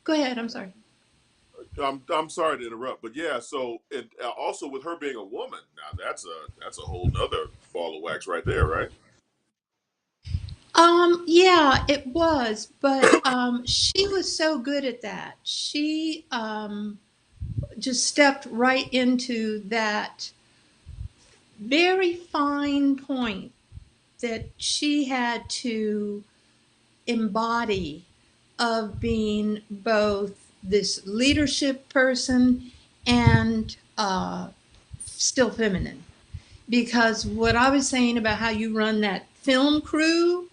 go ahead. I'm sorry. I'm sorry to interrupt, but yeah. So also with her being a woman, now that's a whole nother ball of wax right there, right? Yeah, it was, but she was so good at that. She just stepped right into that very fine point that she had to embody, of being both this leadership person and still feminine. Because what I was saying about how you run that film crew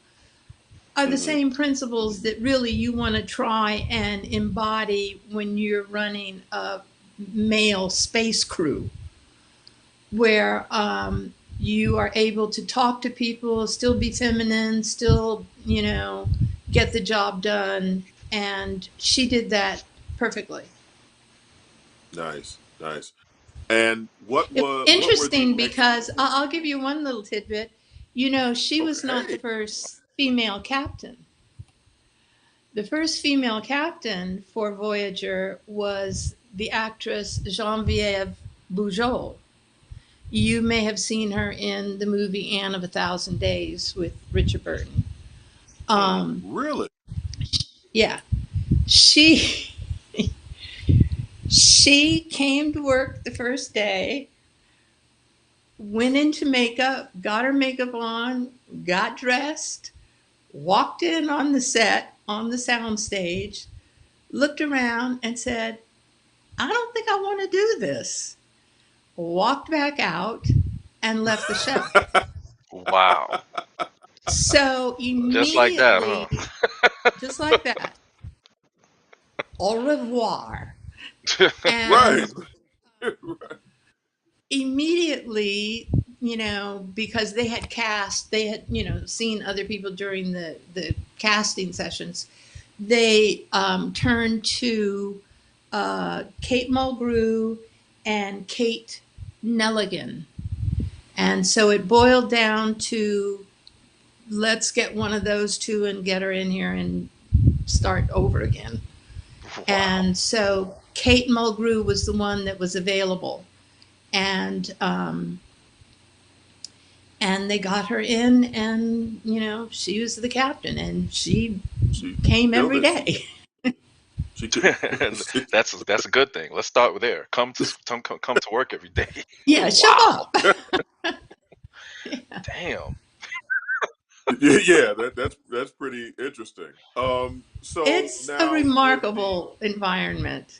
are the same principles that really you want to try and embody when you're running a male space crew, where you are able to talk to people, still be feminine, still, get the job done. And she did that perfectly. Nice. And what was interesting, because I'll give you one little tidbit. She was not the first female captain. The first female captain for Voyager was the actress Geneviève Bujold. You may have seen her in the movie Anne of a Thousand Days with Richard Burton. Really? Yeah. She came to work the first day, went into makeup, got her makeup on, got dressed, walked in on the set, on the sound stage, looked around and said, I don't think I want to do this. Walked back out and left the show. Wow. So Just like that, immediately, huh? just like that, au revoir. And Right. immediately, because they had seen other people during the casting sessions, they turned to Kate Mulgrew and Kate Nelligan. And so it boiled down to, let's get one of those two and get her in here and start over again. Wow. And so Kate Mulgrew was the one that was available. And they got her in, and she was the captain, and she came every day. That's a good thing. Let's start with there. Come to work every day. Yeah, shut up. Damn. Yeah, that's pretty interesting. So it's now a remarkable environment.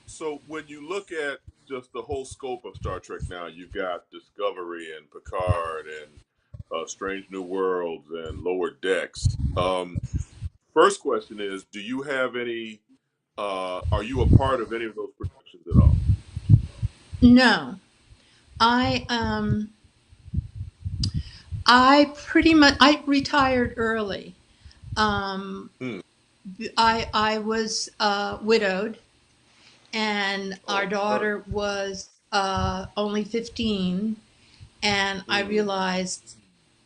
So when you look at just the whole scope of Star Trek now, you've got Discovery and Picard and Strange New Worlds and Lower Decks. First question is, do you have any? Are you a part of any of those productions at all? No, I pretty much retired early. I was widowed, and our daughter was only 15, and I realized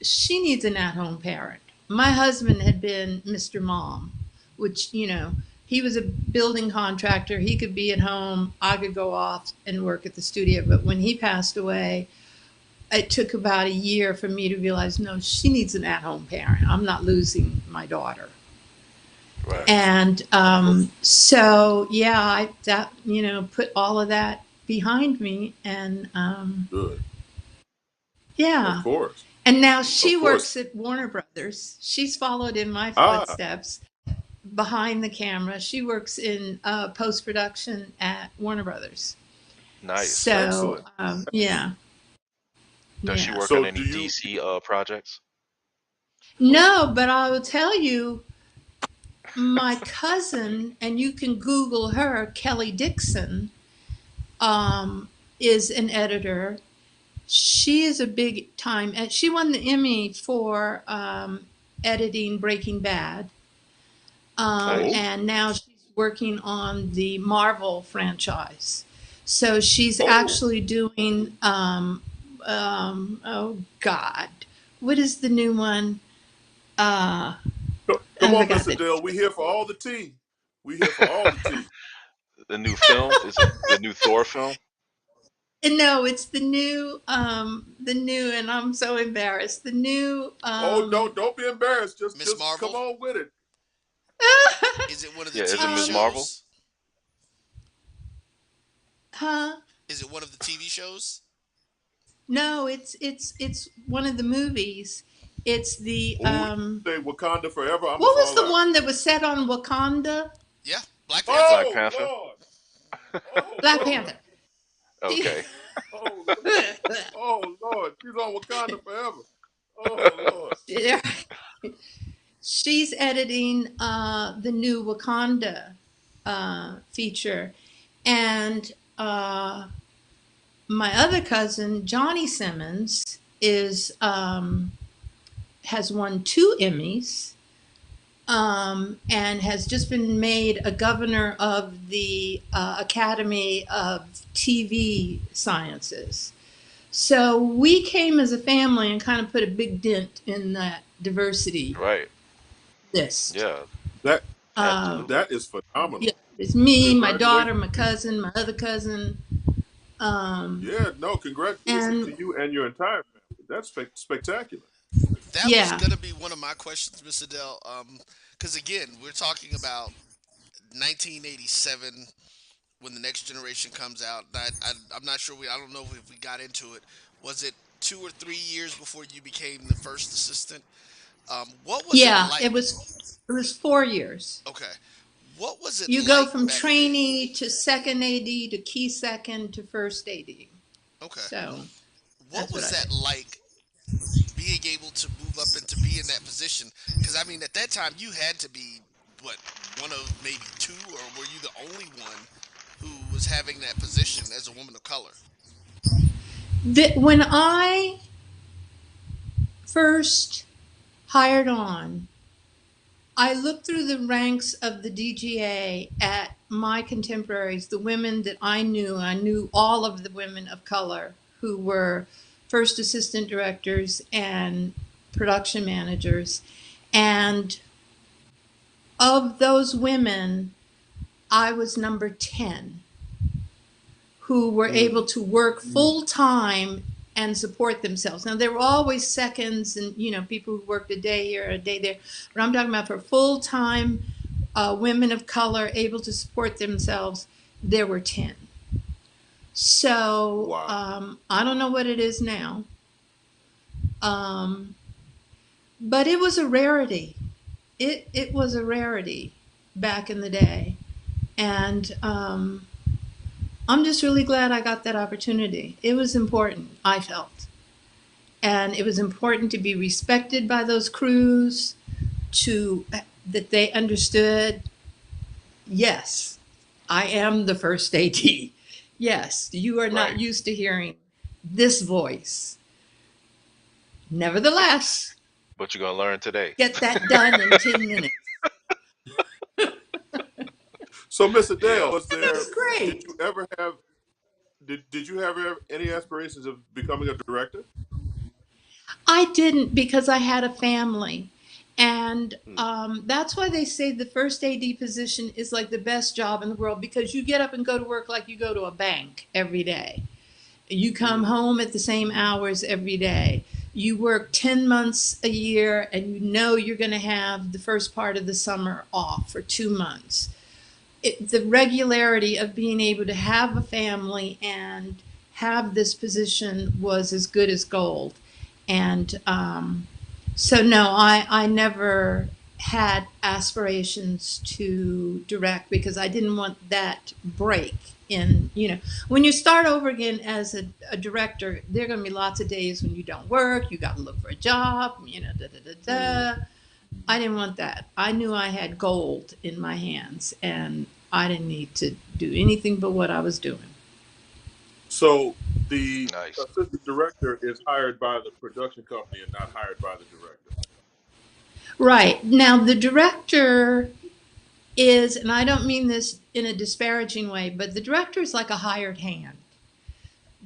she needs an at-home parent. My husband had been Mr. Mom, which, he was a building contractor. He could be at home. I could go off and work at the studio. But when he passed away, it took about a year for me to realize, no, she needs an at-home parent. I'm not losing my daughter. Right. And so, yeah, I put all of that behind me, and good. Yeah, of course. And now she works at Warner Brothers. She's followed in my footsteps behind the camera. She works in post-production at Warner Brothers. Nice. So, yeah. Does she work on any DC projects? No, but I will tell you, my cousin, and you can Google her, Kelly Dixon, is an editor. She is a big time, and she won the Emmy for editing Breaking Bad. And now she's working on the Marvel franchise. So she's actually doing, oh God, what is the new one? Come on, Mr. Dale. We here for all the tea. We here for all the tea. The new film? Is it the new Thor film? No, it's the new, and I'm so embarrassed. The new. Oh no! Don't be embarrassed. Just Marvel? Come on with it. Is it one of the TV shows? Is it Ms. Marvel? Huh? Is it one of the TV shows? No, it's one of the movies. It's the say Wakanda Forever. What was the one that was set on Wakanda? Yeah, Black Panther. Black Panther. Black Panther. Okay. Oh Lord, she's on Wakanda Forever. Oh Lord. Yeah. She's editing the new Wakanda feature, and my other cousin Johnny Simmons is has won 2 Emmys, and has just been made a governor of the Academy of TV Sciences. So we came as a family and kind of put a big dent in that diversity. Right. List. Yeah. That is phenomenal. Yeah, it's me, my daughter, my cousin, my other cousin. Yeah, no, congratulations to you and your entire family. That's spectacular. That was going to be one of my questions, Mr. Dell. Because again, we're talking about 1987 when the Next Generation comes out. I'm not sure. I don't know if we got into it. Was it 2 or 3 years before you became the first assistant. What was it like? It was 4 years. Okay. What was it You like go from back trainee to second AD to key second to first AD. Okay. So, what was that like, being able to move up and to be in that position? Because I mean, at that time, you had to be what, one of maybe two, or were you the only one who was having that position as a woman of color? When I first hired on, I looked through the ranks of the DGA at my contemporaries, the women that I knew. I knew all of the women of color who were first assistant directors and production managers. And of those women, I was number 10 who were able to work full time and support themselves. Now, there were always seconds and, people who worked a day here, a day there. But I'm talking about for full time women of color able to support themselves, there were 10. So I don't know what it is now. But it was a rarity. It was a rarity back in the day. And I'm just really glad I got that opportunity. It was important, I felt. And it was important to be respected by those crews, that they understood, yes, I am the first AD. Yes, you are not used to hearing this voice. Nevertheless, What you gonna learn today? get that done in 10 minutes. So, Miss Adele, was there? That's great. Did you ever have? Did you have any aspirations of becoming a director? I didn't, because I had a family. And that's why they say the first AD position is like the best job in the world, because you get up and go to work like you go to a bank every day. You come home at the same hours every day. You work 10 months a year, and you're going to have the first part of the summer off for 2 months. The regularity of being able to have a family and have this position was as good as gold. And so, no, I never had aspirations to direct, because I didn't want that break in, when you start over again as a director, there are going to be lots of days when you don't work, you got to look for a job, I didn't want that. I knew I had gold in my hands, and I didn't need to do anything but what I was doing. So the assistant director is hired by the production company and not hired by the director. Right. Now, the director is, and I don't mean this in a disparaging way, but the director is like a hired hand.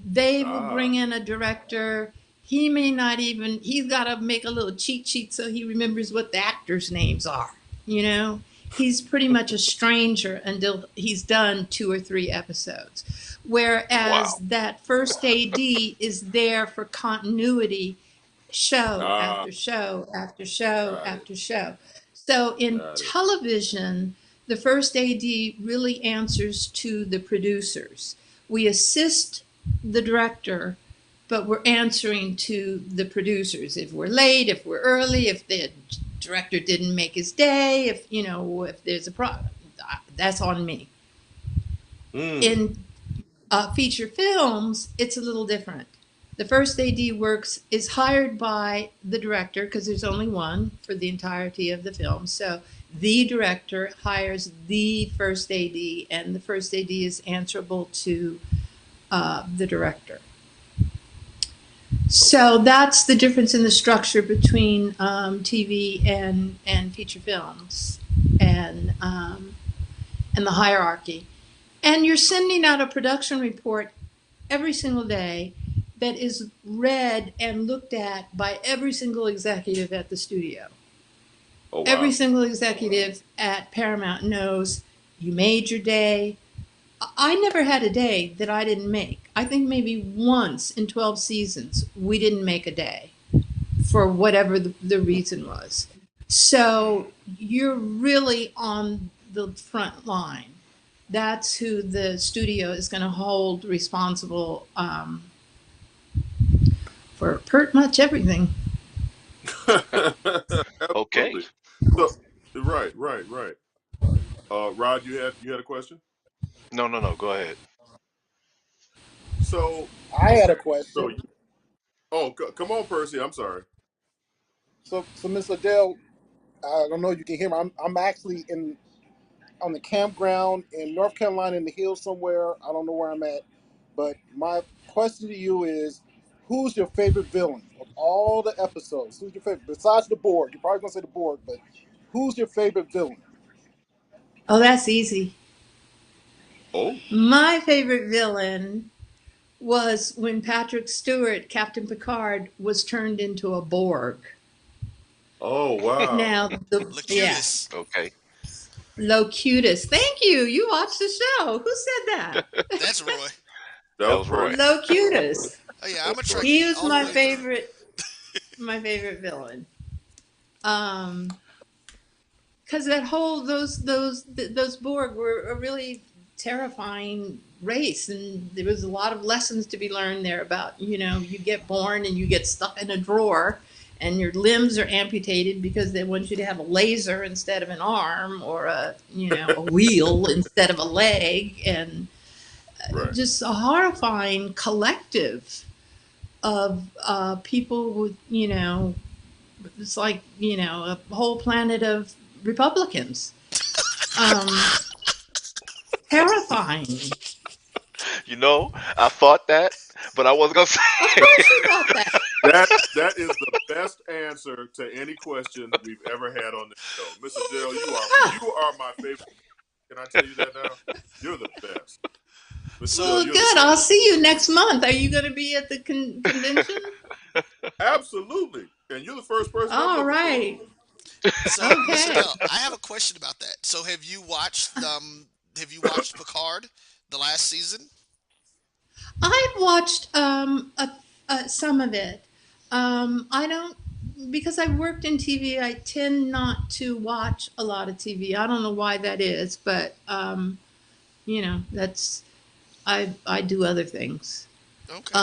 They will bring in a director. He may not even, he's got to make a little cheat sheet so he remembers what the actors' names are, He's pretty much a stranger until he's done 2 or 3 episodes. Whereas that first AD is there for continuity, show after show after show after show. So in television, the first AD really answers to the producers. We assist the director, but we're answering to the producers. If we're late, if we're early, if the director didn't make his day, if there's a problem, that's on me. In feature films, it's a little different. The first AD is hired by the director, because there's only one for the entirety of the film. So the director hires the first AD, and the first AD is answerable to the director. So that's the difference in the structure between TV and feature films, and the hierarchy. And you're sending out a production report every single day that is read and looked at by every single executive at the studio. Oh, wow. Every single executive at Paramount knows you made your day. I never had a day that I didn't make. I think maybe once in 12 seasons, we didn't make a day for whatever the reason was. So you're really on the front line. That's who the studio is going to hold responsible for for pretty much everything. Okay. So, right. Rod, you had a question? No. Go ahead. So, I had a so question. come on, Percy. I'm sorry. So Miss Adele, I don't know if you can hear me. I'm actually on the campground in North Carolina in the hills somewhere. I don't know where I'm at. But my question to you is, who's your favorite villain of all the episodes? Who's your favorite? Besides the Borg, you're probably going to say the Borg, but who's your favorite villain? Oh, that's easy. Oh. My favorite villain was when Patrick Stewart, Captain Picard, was turned into a Borg. Oh, wow. Now, Locutus. Okay. Locutus. Thank you. You watched the show. Who said that? That's Roy. That was Roy. Locutus. Oh yeah, I'm a Trekkie. He was all the my way through. favorite villain. Because that whole those Borg were a really terrifying race, and there was a lot of lessons to be learned there about, you get born and you get stuck in a drawer and your limbs are amputated because they want you to have a laser instead of an arm, or a wheel instead of a leg, and just a horrifying collective of people with, it's like, a whole planet of Republicans. Terrifying. I thought that, but I wasn't gonna say. Of course you thought that. That is the best answer to any question we've ever had on this show. Mr. Dale, you are my favorite. Can I tell you that now? You're the best. So good. I'll see you next month. Are you going to be at the convention? Absolutely. And you're the first person. All right. So, okay. I have a question about that. So, have you watched Picard, the last season? I've watched some of it. I don't, because I've worked in TV. I tend not to watch a lot of TV. I don't know why that is, but that's I do other things. Okay.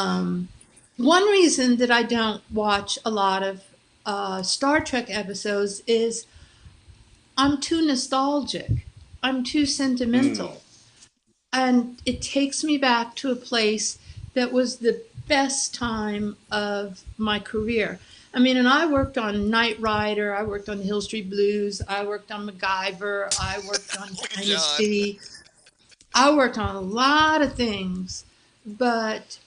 One reason that I don't watch a lot of Star Trek episodes is I'm too nostalgic. I'm too sentimental. And it takes me back to a place that was the best time of my career. I mean, and I worked on Knight Rider, I worked on the Hill Street Blues, I worked on MacGyver, I worked on Dynasty. I worked on a lot of things, but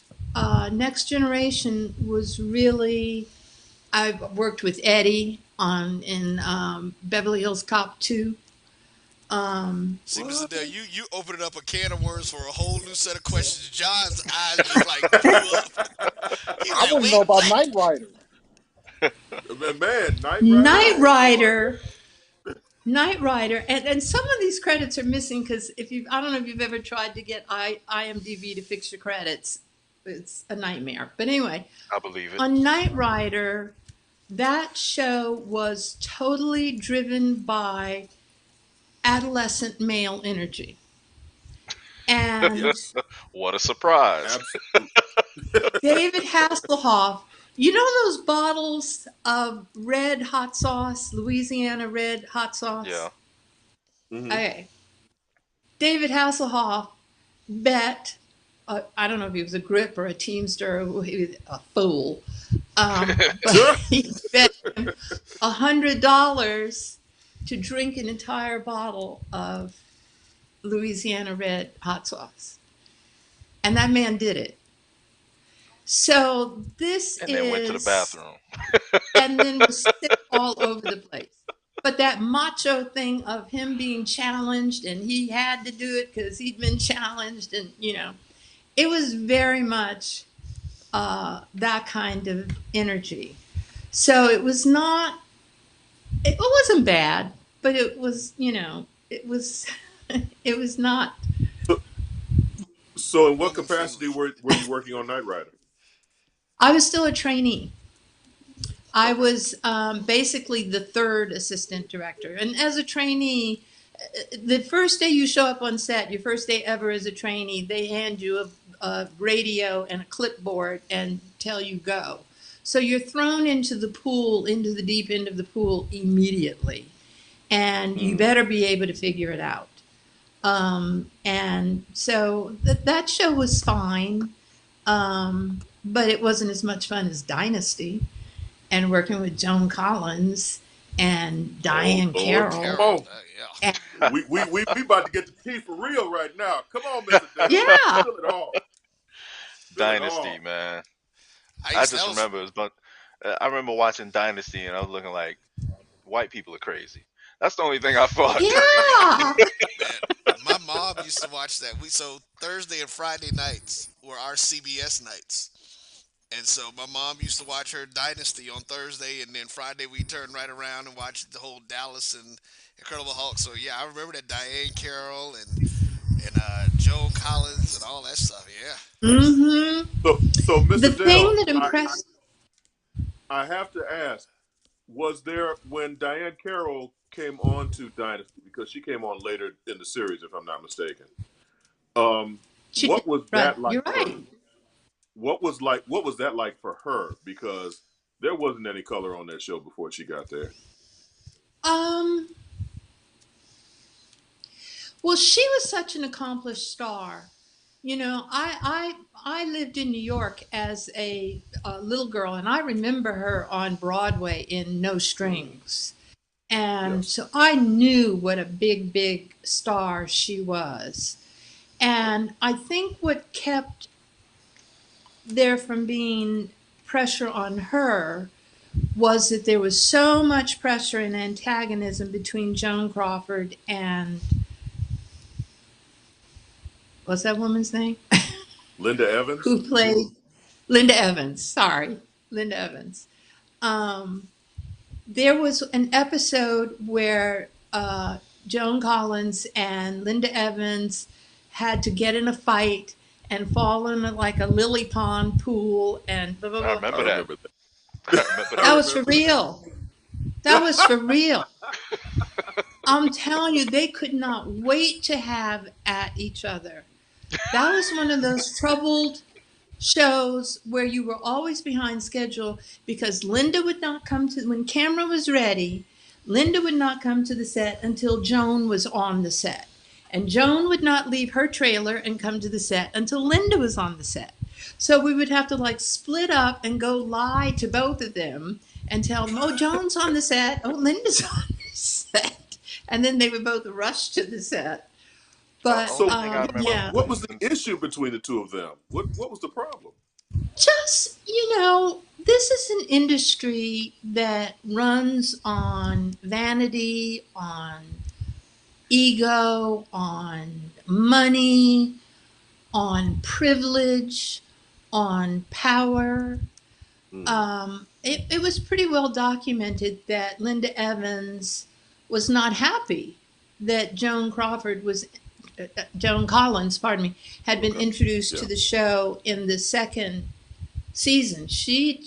Next Generation was really, I worked with Eddie in Beverly Hills Cop 2. See, Mr. Dale, you opened up a can of worms for a whole new set of questions. John's eyes just like blew up. I want to know about Knight Rider. Man, Knight Rider, and some of these credits are missing because I don't know if you've ever tried to get IMDb to fix your credits. It's a nightmare. But anyway, I believe it. On Knight Rider, that show was totally driven by adolescent male energy. And what a surprise. David Hasselhoff, you know those bottles of red hot sauce, Louisiana red hot sauce? Yeah. Mm-hmm. Okay. David Hasselhoff bet, I don't know if he was a grip or a teamster, or he was a fool, but he bet him $100 to drink an entire bottle of Louisiana red hot sauce. And that man did it. So this and then went to the bathroom. And then was sick all over the place. But that macho thing of him being challenged, and he had to do it because he'd been challenged, and it was very much that kind of energy. So it wasn't bad, but it was, it was not. So in what capacity were you working on Knight Rider? I was still a trainee. I was basically the third assistant director. And as a trainee, the first day you show up on set, your first day ever as a trainee, they hand you a radio and a clipboard and tell you go. So you're thrown into the pool, into the deep end of the pool immediately. And you better be able to figure it out. And so that show was fine, but it wasn't as much fun as Dynasty and working with Joan Collins and Diane Carroll. We about to get the tea for real right now. Come on, Mr. Dale. Yeah. Spill it all. Dynasty, man. I just remember it was, but I remember watching Dynasty and I was looking like, white people are crazy. That's the only thing I thought. Yeah. My mom used to watch that. So Thursday and Friday nights were our CBS nights. And so my mom used to watch her Dynasty on Thursday, and then Friday we turned right around and watched the whole Dallas and Incredible Hulk. So yeah, I remember that Diane Carroll and Joan Collins and all that stuff. Yeah. Mm-hmm. So Mr. The Dale, thing that impressed. I have to ask, was there when Diane Carroll came on to Dynasty, because she came on later in the series, if I'm not mistaken. What was that like? You're right. What was that like for her? Because there wasn't any color on that show before she got there. Well, she was such an accomplished star. You know, I lived in New York as a little girl, and I remember her on Broadway in No Strings. And so I knew what a big, big star she was. And I think what kept there from being pressure on her was that there was so much pressure and antagonism between Joan Crawford and, what's that woman's name? Linda Evans? Who played Linda Evans. Sorry, Linda Evans. There was an episode where Joan Collins and Linda Evans had to get in a fight and fall in like a lily pond pool and blah, blah, blah. I remember that. That was for real. That was for real. I'm telling you, they could not wait to have at each other. That was one of those troubled shows where you were always behind schedule because Linda would not come to, when camera was ready, Linda would not come to the set until Joan was on the set. And Joan would not leave her trailer and come to the set until Linda was on the set. So we would have to like split up and go lie to both of them and tell them, oh, Joan's on the set, oh, Linda's on the set. And then they would both rush to the set. But yeah. What was the issue between the two of them? What was the problem? Just, you know, this is an industry that runs on vanity, on ego, on money, on privilege, on power. It was pretty well documented that Linda Evans was not happy that Joan Collins, had been introduced to the show in the second season. She,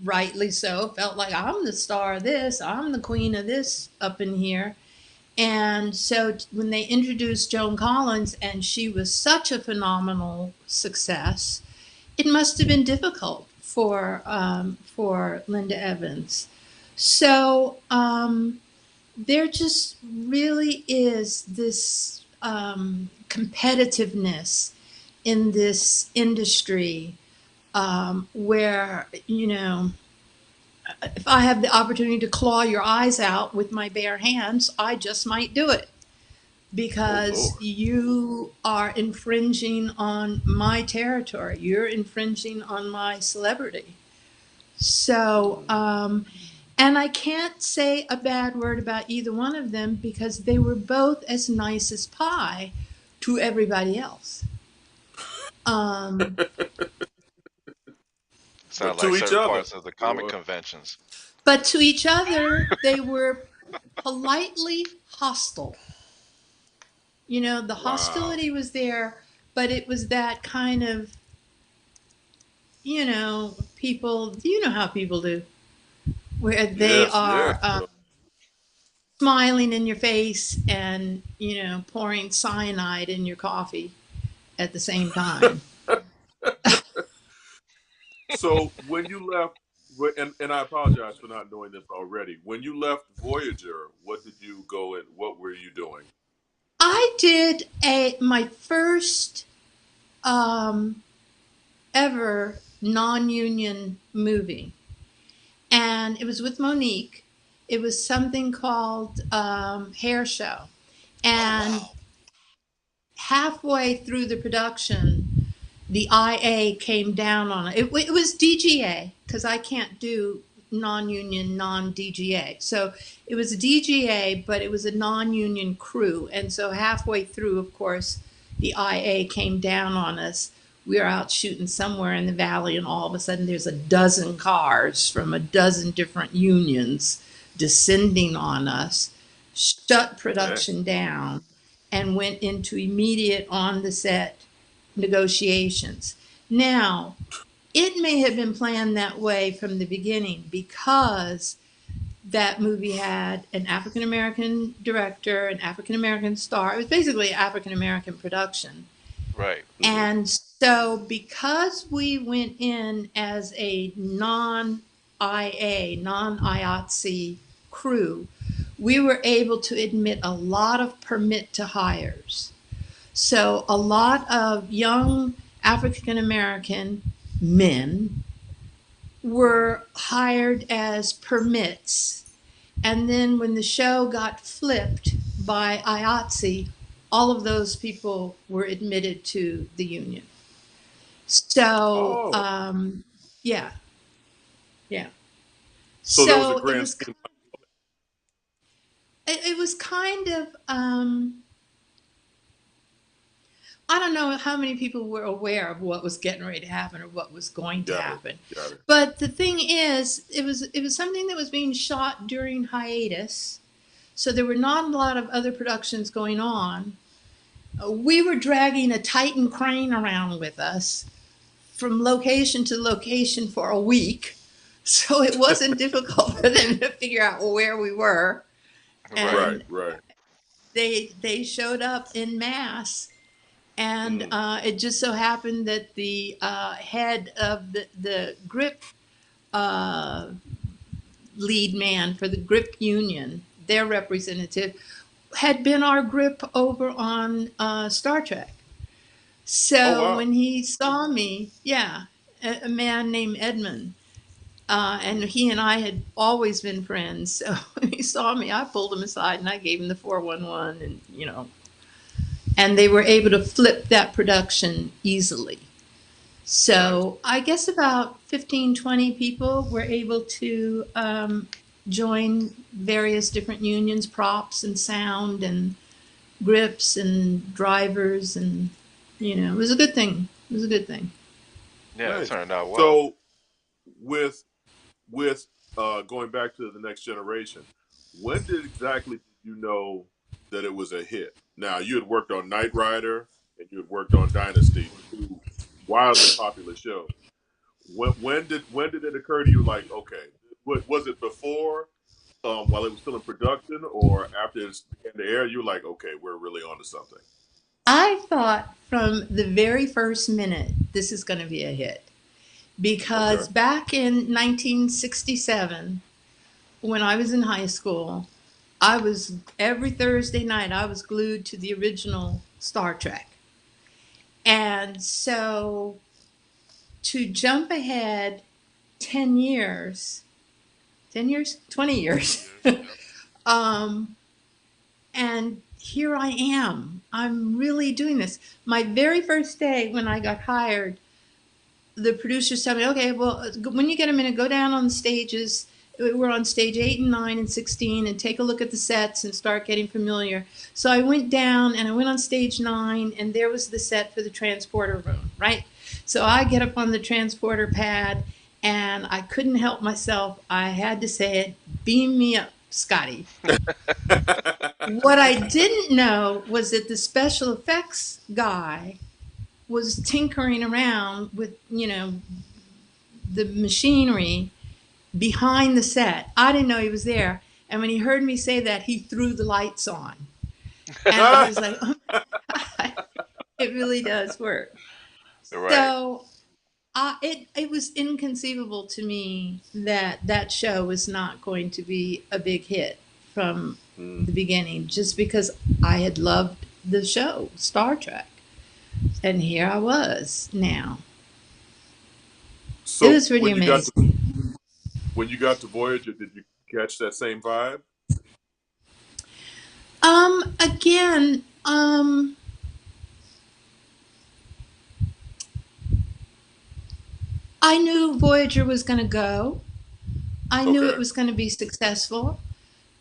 rightly so, felt like, I'm the star of this, I'm the queen of this up in here. And so when they introduced Joan Collins and she was such a phenomenal success, it must have been difficult for Linda Evans. So there just really is this competitiveness in this industry where, you know, if I have the opportunity to claw your eyes out with my bare hands, I just might do it because you are infringing on my territory. You're infringing on my celebrity. So, and I can't say a bad word about either one of them because they were both as nice as pie to everybody else. Sounds like certain parts of the comic conventions. But to each other, they were politely hostile. You know, the hostility was there, but it was that kind of, you know, people, you know how people do, where they are smiling in your face and, you know, pouring cyanide in your coffee at the same time. So when you left and I apologize for not knowing this already. When you left Voyager, what did you go and what were you doing? I did my first ever non-union movie, and it was with Monique. It was something called Hair Show, and halfway through the production, the IA came down on it. It was DGA, because I can't do non-union, non-DGA. So it was a DGA, but it was a non-union crew. And so halfway through, of course, the IA came down on us. We were out shooting somewhere in the valley, and all of a sudden there's a dozen cars from a dozen different unions descending on us, shut production down, and went into immediate on-the-set negotiations. Now, it may have been planned that way from the beginning because that movie had an African-American director, an African-American star. It was basically an African-American production. Right. And so because we went in as a non-IA, non-IATSE crew, we were able to admit a lot of permit to hires. So a lot of young African-American men were hired as permits. And then when the show got flipped by IATSE, all of those people were admitted to the union. So, yeah. So there was a grand scheme. It was kind of, I don't know how many people were aware of what was getting ready to happen or what was going to happen. Got it. But the thing is, it was something that was being shot during hiatus. So there were not a lot of other productions going on. We were dragging a Titan crane around with us from location to location for a week. So it wasn't difficult for them to figure out where we were. And Right. They showed up en masse. And it just so happened that the head of the GRIP lead man for the GRIP union, their representative, had been our GRIP over on Star Trek. So when he saw me, a man named Edmund, and he and I had always been friends. So when he saw me, I pulled him aside and I gave him the 411, and and they were able to flip that production easily. So I guess about 15, 20 people were able to join various different unions, props and sound and grips and drivers, and it was a good thing. It was a good thing. Yeah, it turned out well. So with going back to the Next Generation, when exactly did you know that it was a hit? Now, you had worked on Knight Rider and you had worked on Dynasty, two wildly popular shows. When did it occur to you, like, okay, was it before, while it was still in production, or after it's in the air, you were like, okay, we're really onto something? I thought from the very first minute, this is going to be a hit. Because back in 1967, when I was in high school, every Thursday night, I was glued to the original Star Trek. And so to jump ahead 20 years, and here I am. I'm really doing this. My very first day when I got hired, the producers told me, okay, well, when you get a minute, go down on the stages. We're on stage 8 and 9 and 16, and take a look at the sets and start getting familiar. So I went down and I went on stage 9, and there was the set for the transporter room, right? So I get up on the transporter pad, and I couldn't help myself. I had to say it, beam me up, Scotty. What I didn't know was that the special effects guy was tinkering around with, the machinery behind the set. I didn't know he was there. And when he heard me say that, he threw the lights on. And I was like, oh my God, it really does work. Right. So It was inconceivable to me that that show was not going to be a big hit from the beginning, just because I had loved the show, Star Trek. And here I was now. So it was pretty amazing. When you got to Voyager, did you catch that same vibe? Again, I knew Voyager was going to go. I knew it was going to be successful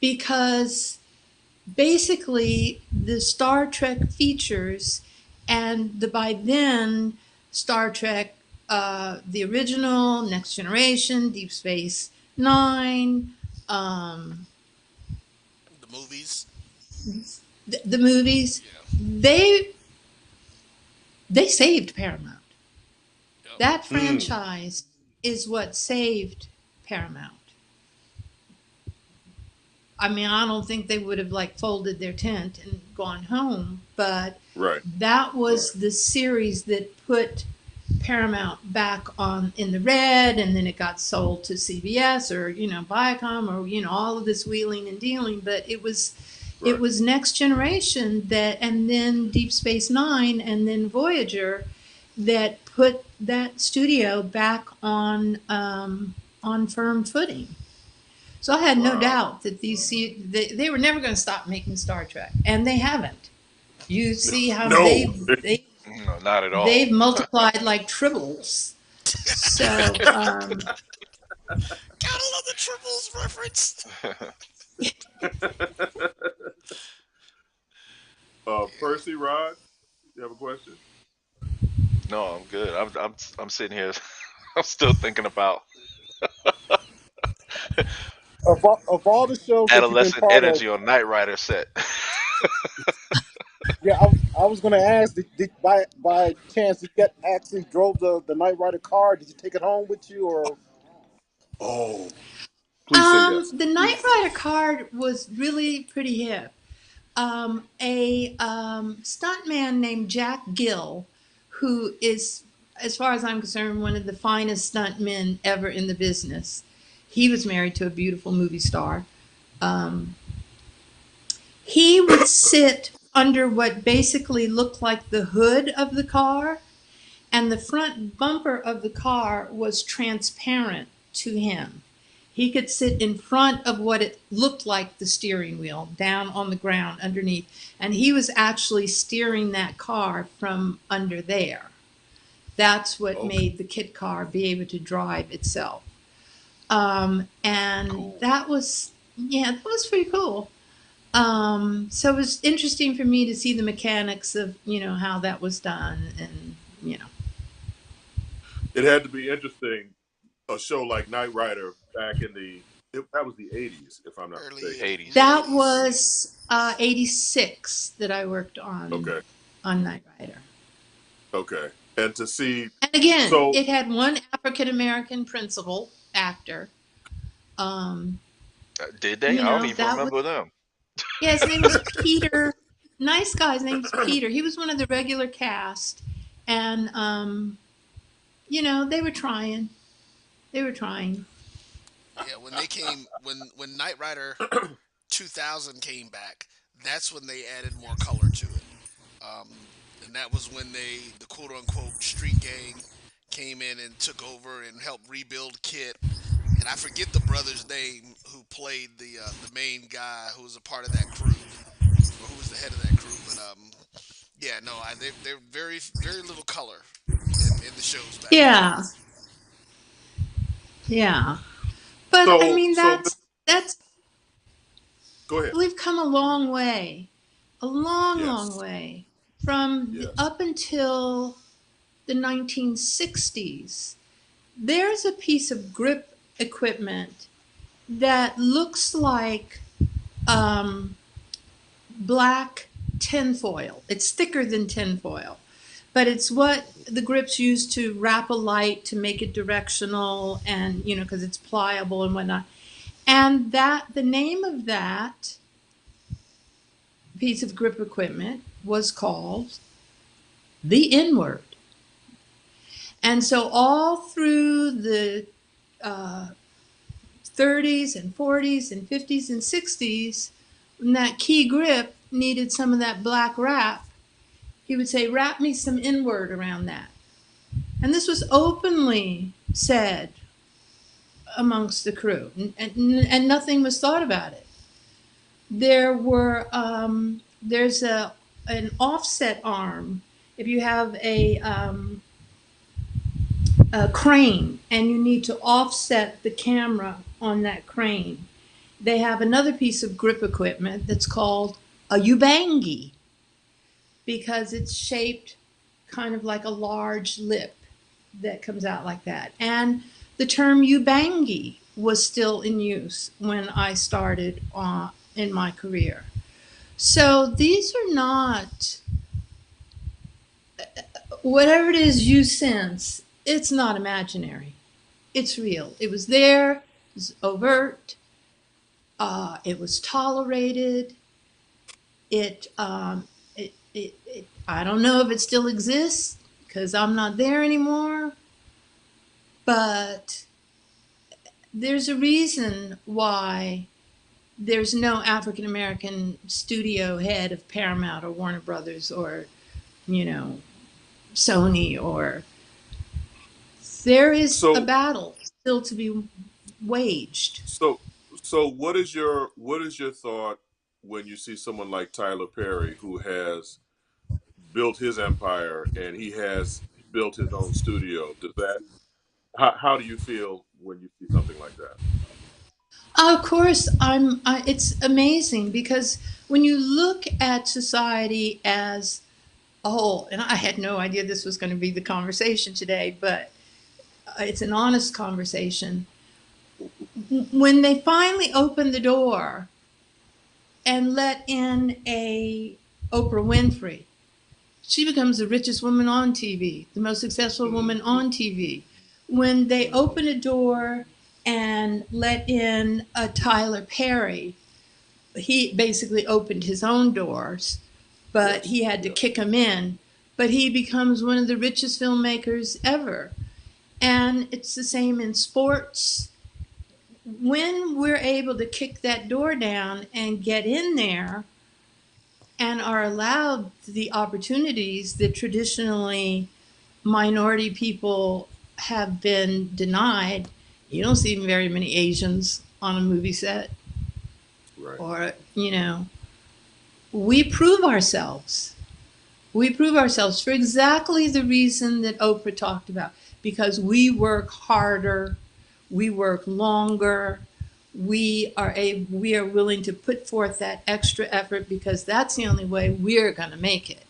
because basically the Star Trek features and the by then Star Trek, the original, Next Generation, Deep Space Nine, The movies. the movies, they saved Paramount. That franchise is what saved Paramount. I mean, I don't think they would have like folded their tent and gone home, but that was the series that put Paramount back on in the red, and then it got sold to CBS or Viacom or all of this wheeling and dealing. But it was Next Generation and then Deep Space Nine, and then Voyager that put that studio back on firm footing. So I had no doubt that they were never going to stop making Star Trek, and they haven't. You see how they no, not at all. They've multiplied like tribbles. So gotta love the tribbles reference. Percy, Rod, you have a question? No, I'm good. I'm sitting here. I'm still thinking about of all the shows that you've been adolescent part energy of. on Knight Rider set. Yeah, I was going to ask, did by chance, did you actually drove the Knight Rider car? Did you take it home with you, or? Oh, please say yes. The Knight Rider card was really pretty hip. A stuntman named Jack Gill, who is, as far as I'm concerned, one of the finest stuntmen ever in the business. He was married to a beautiful movie star. He would sit under what basically looked like the hood of the car, and the front bumper of the car was transparent to him. He could sit in front of what it looked like the steering wheel, down on the ground underneath, and he was actually steering that car from under there. That's what made the kit car be able to drive itself. And that was pretty cool. So it was interesting for me to see the mechanics of, how that was done, and, It had to be interesting, a show like Knight Rider back in that was the 80s, if I'm not mistaken. 80s. That was 86 that I worked on Knight Rider. Okay. And to see... And again, it had one African-American principal actor. Did they? I don't even remember them. Yeah, his name was Peter. Nice guy. His name was Peter. He was one of the regular cast. And, they were trying. They were trying. Yeah, when they came, when Knight Rider 2000 came back, that's when they added more color to it. And that was when the quote unquote street gang came in and took over and helped rebuild KITT. And I forget the brother's name who played the main guy who was a part of that crew, or who was the head of that crew. But they're very, very little color in the shows back then. Yeah. But that's go ahead. We've come a long way. A long way. From up until the 1960s. There's a piece of grip equipment that looks like black tinfoil. It's thicker than tinfoil, but it's what the grips use to wrap a light to make it directional, and because it's pliable and whatnot. And the name of that piece of grip equipment was called the N-word. And so all through the 30s and 40s and 50s and 60s, when that key grip needed some of that black wrap, he would say, wrap me some N-word around that. And this was openly said amongst the crew, and nothing was thought about it. There were, there's an offset arm. If you have a crane and you need to offset the camera on that crane, they have another piece of grip equipment that's called a ubangi, because it's shaped kind of like a large lip that comes out like that. And the term ubangi was still in use when I started in my career. So these are not, whatever it is you sense, it's not imaginary. It's real. It was there, it was overt, it was tolerated. I don't know if it still exists because I'm not there anymore, but there's a reason why there's no African American studio head of Paramount or Warner Brothers or, Sony, or there is a battle still to be waged. So what is your thought when you see someone like Tyler Perry, who has built his empire and he has built his own studio? How do you feel when you see something like that? Of course, it's amazing, because when you look at society as a whole, and I had no idea this was going to be the conversation today, but it's an honest conversation. When they finally opened the door and let in a Oprah Winfrey, she becomes the richest woman on TV, the most successful woman on TV. When they open a door and let in a Tyler Perry, he basically opened his own doors, but he had to kick them in. But he becomes one of the richest filmmakers ever. And it's the same in sports. When we're able to kick that door down and get in there and are allowed the opportunities that traditionally minority people have been denied, you don't see very many Asians on a movie set. Right. Or, we prove ourselves. We prove ourselves for exactly the reason that Oprah talked about, because we work harder, we work longer, we are willing to put forth that extra effort, because that's the only way we're going to make it,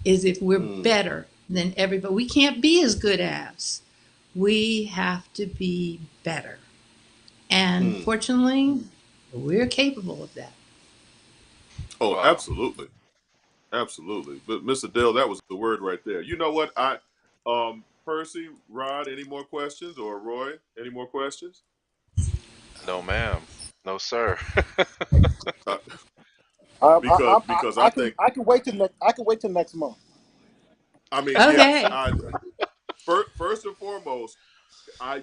is if we're better than everybody. We can't be as good as. We have to be better. And fortunately, we're capable of that. Oh, wow. Absolutely. Absolutely. But Mr. Dale, that was the word right there. You know what? Percy, Rod, any more questions? Or Roy, any more questions? No, ma'am. No, sir. Because I think I can wait till next month. I mean, okay. Yes. First and foremost,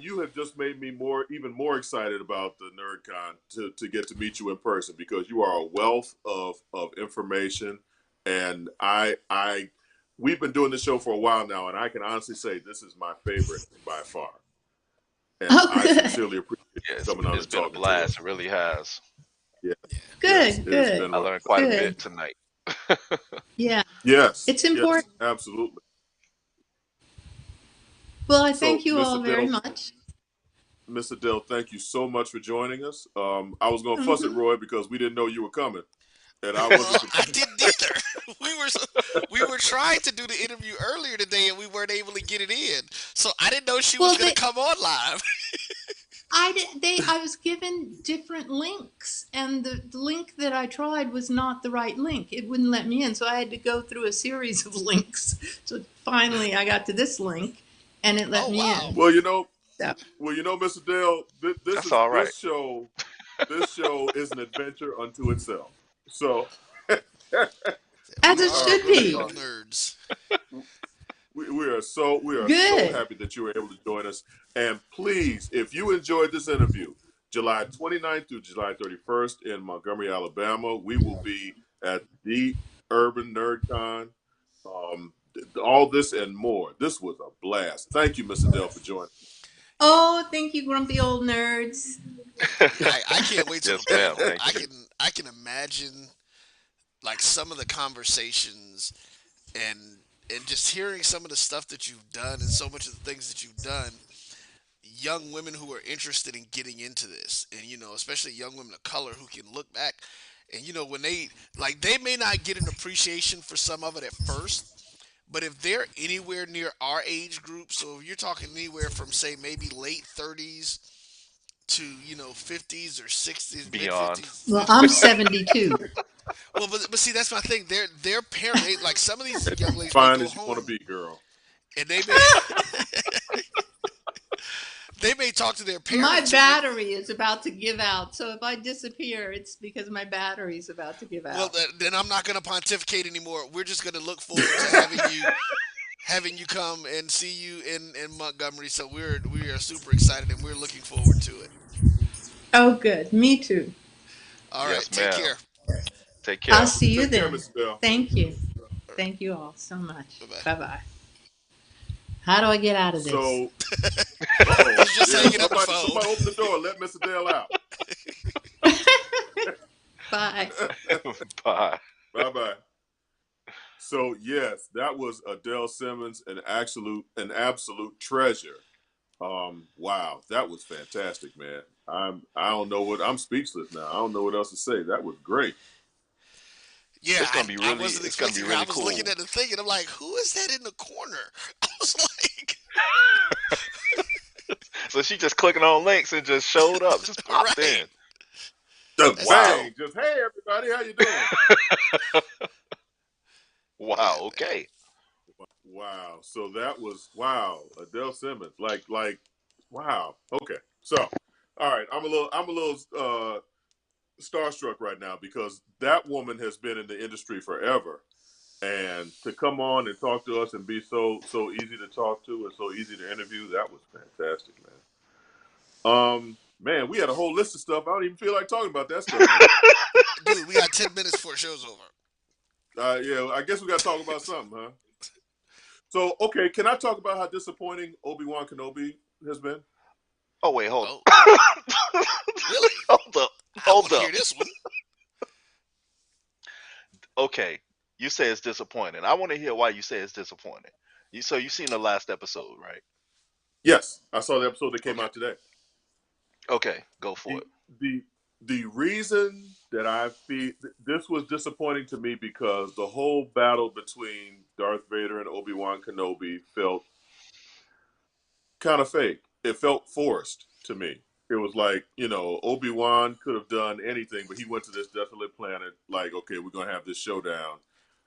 you have just made me even more excited about the NerdCon to get to meet you in person, because you are a wealth of information, and we've been doing this show for a while now, and I can honestly say this is my favorite by far. And I sincerely appreciate you coming on and talking to us. It's been a blast. It really has. Yeah. Good, good. I learned quite a bit tonight. Yeah. Yes. It's important. Yes, absolutely. Well, I thank you all very much. Mr. Dell, thank you so much for joining us. I was going to fuss at Roy because we didn't know you were coming. And I wasn't. I didn't either. We were trying to do the interview earlier today, and we weren't able to get it in. So I didn't know she was going to come on live. I was given different links, and the link that I tried was not the right link. It wouldn't let me in, so I had to go through a series of links. So finally, I got to this link, and it let me in. Well, Mr. Dale, this show is an adventure unto itself. So, as it should be. Nerds. We are so Good. happy that you were able to join us. And please, if you enjoyed this interview, July 29th through July 31st in Montgomery, Alabama, we will be at the Urban NerdCon. All this and more. This was a blast. Thank you, Miss Adele, for joining. Oh, thank you, grumpy old nerds. I can't wait till Yes, the ma'am. panel. Thank you. I can imagine like some of the conversations and just hearing some of the stuff that you've done and so much of the things that you've done. Young women who are interested in getting into this, and especially young women of color who can look back and when they may not get an appreciation for some of it at first. But if they're anywhere near our age group, so if you're talking anywhere from say maybe late 30s to 50s or 60s, Beyond. mid-50s. Well, I'm 72. Well, but see, that's my thing. Their parents, like some of these young ladies, Fine may go as you home want to be, girl. and they may talk to their parents. My battery is about to give out, so if I disappear, it's because my battery's about to give out. Well, then I'm not going to pontificate anymore. We're just going to look forward to having you come and see you in Montgomery. So we are super excited and we're looking forward to it. Oh, good. Me too. All right. Yes, Take ma'am. care. Take care. I'll see you Take care, then. Miss Bell. Thank you. Thank you all so much. Bye-bye. Bye-bye. How do I get out of this? So, He's just hanging up the phone. Somebody open the door. Let Miss Adele out. Bye. Bye. Bye-bye. So, yes, that was Adele Simmons, an absolute treasure. Wow, that was fantastic, man. I'm speechless now. I don't know what else to say. That was great. Yeah, It's gonna be I really- wasn't it's gonna be expecting. really I was cool. looking at the thing and I'm like, who is that in the corner? I was like, So she just clicking on links and just showed up, just popped Right. in. Just Wow. bang. Just, hey, everybody, how you doing? Wow. Okay. Wow. So that was, Adele Simmons. Like, wow. Okay. So, all right. I'm a little starstruck right now because that woman has been in the industry forever. And to come on and talk to us and be so easy to talk to and so easy to interview, that was fantastic, man. Man, we had a whole list of stuff. I don't even feel like talking about that stuff. dude, we got 10 minutes before the show's over. Yeah, I guess we got to talk about something, huh? So, okay, can I talk about how disappointing Obi-Wan Kenobi has been? Oh wait, hold. Really? Hold up. Hold I up. hear this one. Okay, you say it's disappointing. I want to hear why you say it's disappointing. You've seen the last episode, right? Yes, I saw the episode that came out today. Okay, go for it. The reason that I feel this was disappointing to me because the whole battle between Darth Vader and Obi-Wan Kenobi felt kind of fake. It felt forced to me. It was like, Obi-Wan could have done anything, but he went to this desolate planet like, okay, we're going to have this showdown.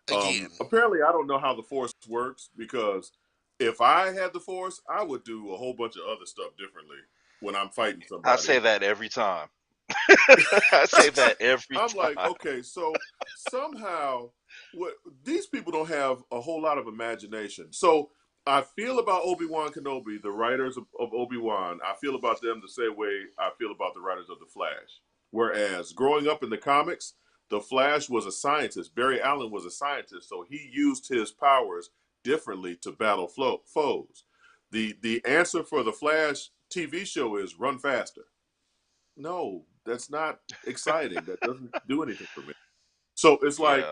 Again. Apparently, I don't know how the Force works because if I had the Force, I would do a whole bunch of other stuff differently when I'm fighting somebody. I say that every time. I say that every I'm time. like, okay, so somehow these people don't have a whole lot of imagination. So I feel about Obi-Wan Kenobi, the writers of Obi-Wan, I feel about them the same way I feel about the writers of The Flash. Whereas growing up in the comics, The Flash was a scientist. Barry Allen was a scientist, so he used his powers differently to battle foes. The answer for the Flash TV show is run faster. No, that's not exciting. That doesn't do anything for me. So it's like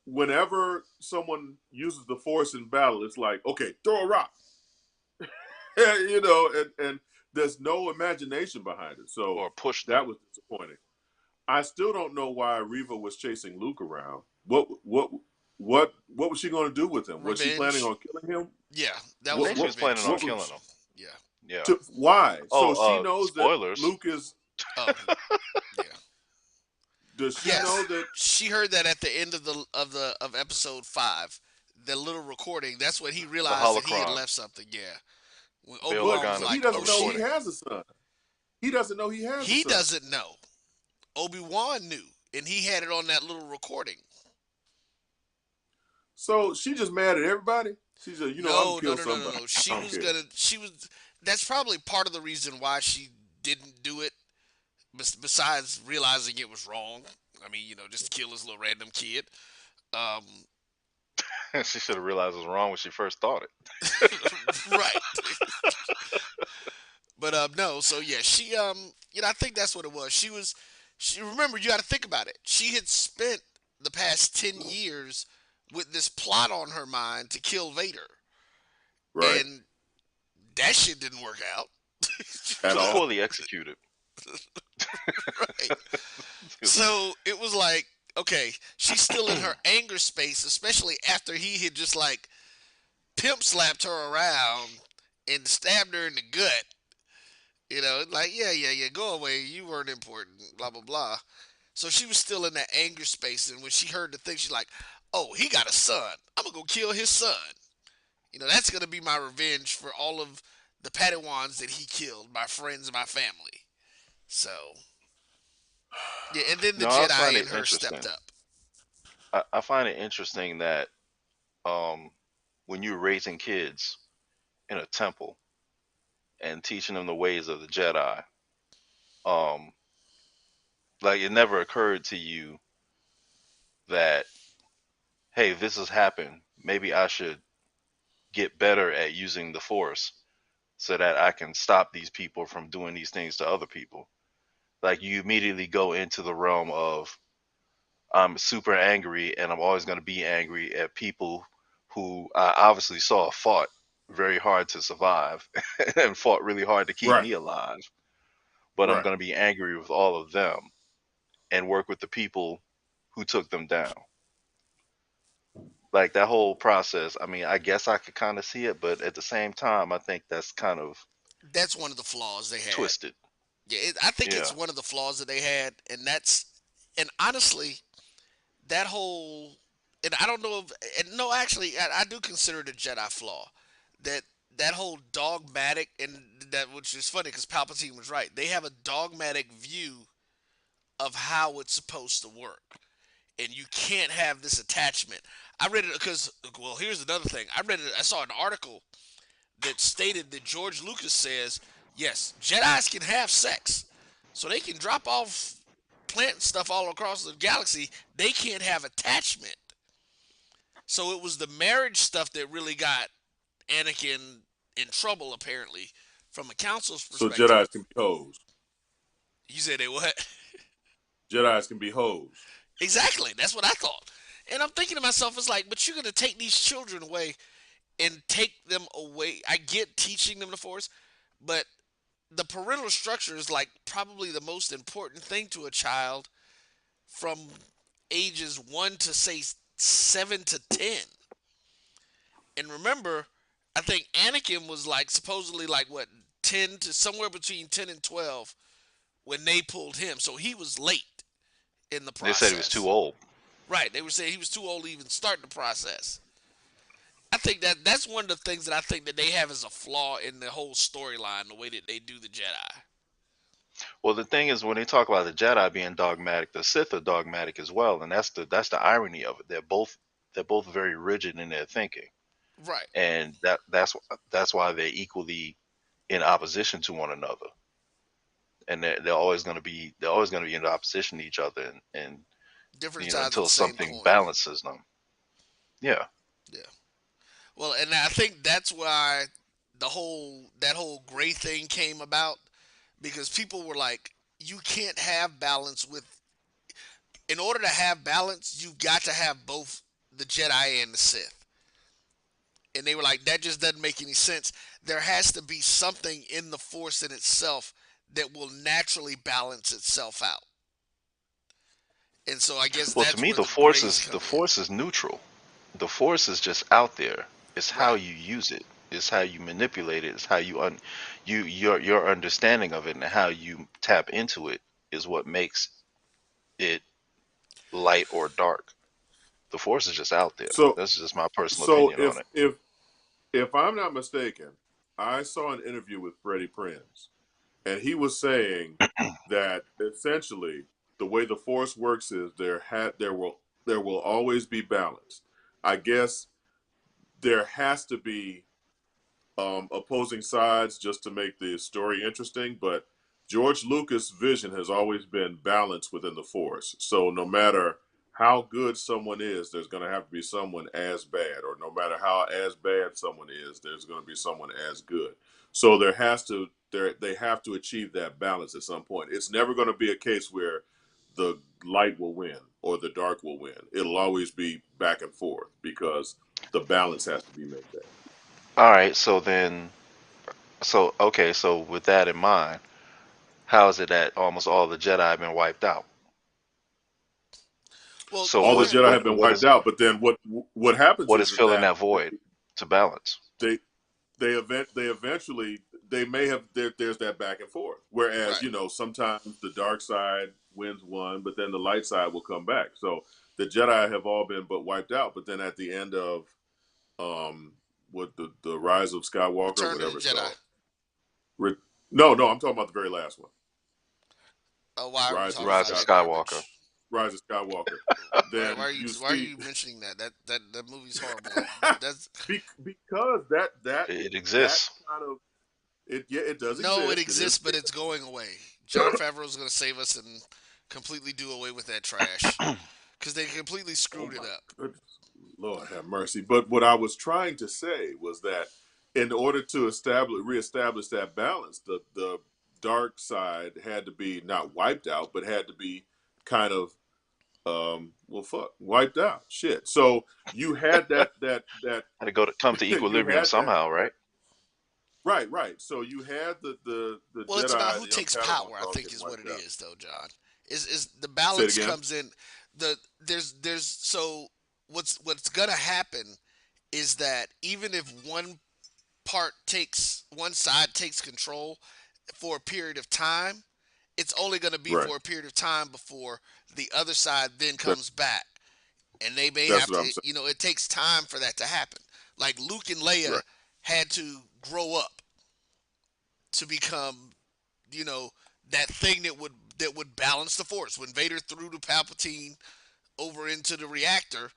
whenever someone uses the Force in battle, it's like, okay, throw a rock. And there's no imagination behind it. So or push that was disappointing. I still don't know why Reva was chasing Luke around. What was she going to do with him? Was she planning on killing him? Yeah, that was. She was planning on killing him. Yeah. Why? Oh, so she knows spoilers. that Luke is. Yeah. Does she know that she heard that at the end of episode 5, the little recording? That's when he realized that he had left something. Yeah. When Obi-Wan was like, he doesn't know he has a son. He doesn't know he has. He a son. doesn't know. Obi-Wan knew, and he had it on that little recording. So she just mad at everybody? She said, "You know, I'm No, gonna no, kill no, no, no, somebody. no. She I don't was care." gonna. She was. That's probably part of the reason why she didn't do it. Besides realizing it was wrong. I mean, just to kill this little random kid. Um, She should have realized it was wrong when she first thought it. right. But no. So yeah, she I think that's what it was. She remember, you got to think about it. She had spent the past 10 years with this plot on her mind to kill Vader. Right. And that shit didn't work out. At all. Poorly executed. Right. So it was like, okay, she's still in her anger space, especially after he had just like pimp slapped her around and stabbed her in the gut. Like, yeah, go away. You weren't important, blah, blah, blah. So she was still in that anger space. And when she heard the thing, she's like, oh, he got a son. I'm going to go kill his son. That's going to be my revenge for all of the Padawans that he killed, my friends and my family. So, yeah, and then the No, I find Jedi it and her interesting. stepped up. I find it interesting that when you're raising kids in a temple and teaching them the ways of the Jedi, like it never occurred to you that, hey, this has happened. Maybe I should get better at using the Force so that I can stop these people from doing these things to other people. Like you immediately go into the realm of I'm super angry and I'm always going to be angry at people who I obviously saw fought very hard to survive and fought really hard to keep Right. me alive. But I'm Right. going to be angry with all of them and work with the people who took them down. Like that whole process, I mean, I guess I could kind of see it, but at the same time, I think that's kind of That's one of the flaws they had. twisted. Yeah, I think Yeah. it's one of the flaws that they had, and honestly, that whole, and I don't know if, and no, actually, I do consider it a Jedi flaw, that whole dogmatic, and that, which is funny because Palpatine was right. They have a dogmatic view of how it's supposed to work, and you can't have this attachment. I read it because, well, here's another thing. I saw an article that stated that George Lucas says, yes, Jedis can have sex. So they can drop off plant stuff all across the galaxy. They can't have attachment. So it was the marriage stuff that really got Anakin in trouble, apparently, from a council's So perspective. Jedi's can be hoes. You said they what? Jedi's can be hoes. Exactly. That's what I thought. And I'm thinking to myself, it's like, but you're going to take these children away and take them away. I get teaching them the Force, but the parental structure is like probably the most important thing to a child from ages 1 to say 7 to 10. And remember, I think Anakin was like supposedly like what, 10 to somewhere between 10 and 12 when they pulled him. So he was late in the process. They said he was too old. Right. They were saying he was too old to even start the process. I think that's one of the things that I think that they have as a flaw in the whole storyline, the way that they do the Jedi. Well, the thing is, when they talk about the Jedi being dogmatic, the Sith are dogmatic as well, and that's the irony of it. They're both very rigid in their thinking, right? And that's why they're equally in opposition to one another, and they're always going to be in opposition to each other, and different sides until of the same something coin. balances them. Yeah. Yeah. Well, and I think that's why that whole gray thing came about, because people were like, you can't have balance in order to have balance, you've got to have both the Jedi and the Sith. And they were like, that just doesn't make any sense. There has to be something in the Force in itself that will naturally balance itself out. And so I guess Well, that's to me, where the Force is neutral. The Force is just out there. It's how you use it. It's how you manipulate it. It's how your understanding of it and how you tap into it is what makes it light or dark. The Force is just out there. So that's just my personal opinion on it. If I'm not mistaken, I saw an interview with Freddie Prinze, and he was saying that essentially the way the Force works is there will always be balance. I guess there has to be opposing sides just to make the story interesting. But George Lucas' vision has always been balance within the Force. So no matter how good someone is, there's going to have to be someone as bad, or no matter how as bad someone is, there's going to be someone as good. So they have to achieve that balance at some point. It's never going to be a case where the light will win or the dark will win. It'll always be back and forth because the balance has to be made there. All right, so with that in mind, how is it that almost all the Jedi have been wiped out? Well, so all the Jedi have been wiped out, but then what happens? What is filling that void to balance? They eventually may have there's that back and forth. Whereas sometimes the dark side wins one, but then the light side will come back. So the Jedi have all been wiped out. But then at the end of the Rise of Skywalker, Return whatever of the Jedi. No, I'm talking about the very last one. Rise of Skywalker. Rise of Skywalker. Then why are you mentioning that? That movie's horrible. That's because that it exists. It does exist. No, it exists, but it's going away. Jon Favreau is going to save us and completely do away with that trash because they completely screwed it up. Goodness. Lord have mercy. But what I was trying to say was that in order to reestablish that balance, the dark side had to be not wiped out, but had to be kind of wiped out. Shit. So you had that had to come to equilibrium somehow, right? Right. So you had the well, Jedi, it's about who takes power. I think is what it is, though, John. Is the balance comes in so what's gonna happen is that even if one side takes control for a period of time, it's only going to be for a period of time before the other side then comes back. And they may have to, it takes time for that to happen. Like Luke and Leia had to grow up to become, that thing that would balance the Force. When Vader threw the Palpatine over into the reactor,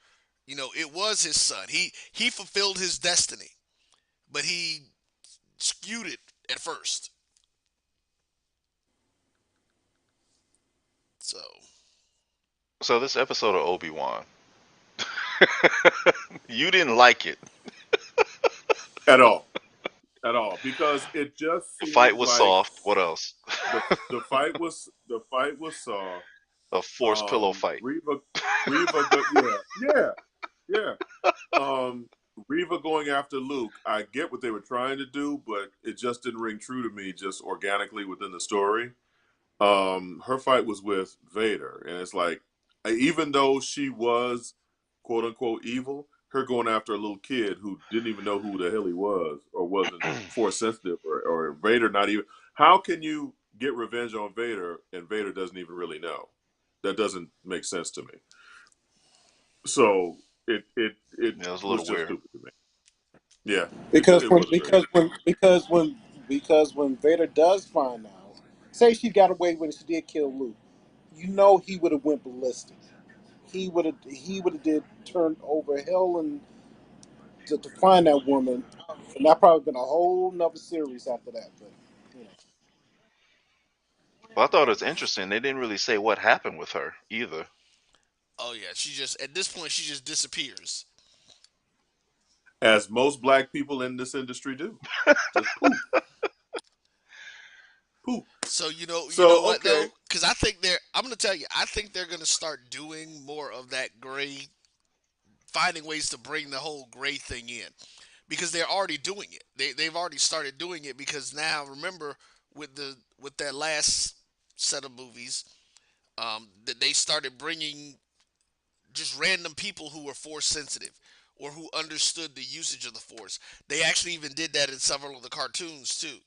it was his son. He fulfilled his destiny, but he skewed it at first. So this episode of Obi-Wan, you didn't like it at all, because it just the fight was soft. What else? The fight was soft. A Force pillow fight. Reva, yeah. Reva going after Luke. I get what they were trying to do, but it just didn't ring true to me, just organically within the story. Her fight was with Vader, and it's like, even though she was quote unquote evil, her going after a little kid who didn't even know who the hell he was or wasn't Force sensitive, or Vader not even. How can you get revenge on Vader and Vader doesn't even really know? That doesn't make sense to me. So it was a little weird. Stupid to me. Yeah, because when Vader does find out, say she got away when she did kill Luke, he would have went ballistic. He would have turned over hell and to find that woman, and that probably been a whole nother series after that. But well, I thought it was interesting. They didn't really say what happened with her either. Oh yeah, at this point she just disappears. As most black people in this industry do. Just poof. Poof. So you know what though? Because I think I'm going to tell you, I think they're going to start doing more of that gray, finding ways to bring the whole gray thing in, because they're already doing it. They've already started doing it, because now remember with that last set of movies, that they started bringing just random people who were Force sensitive or who understood the usage of the Force. They actually even did that in several of the cartoons too.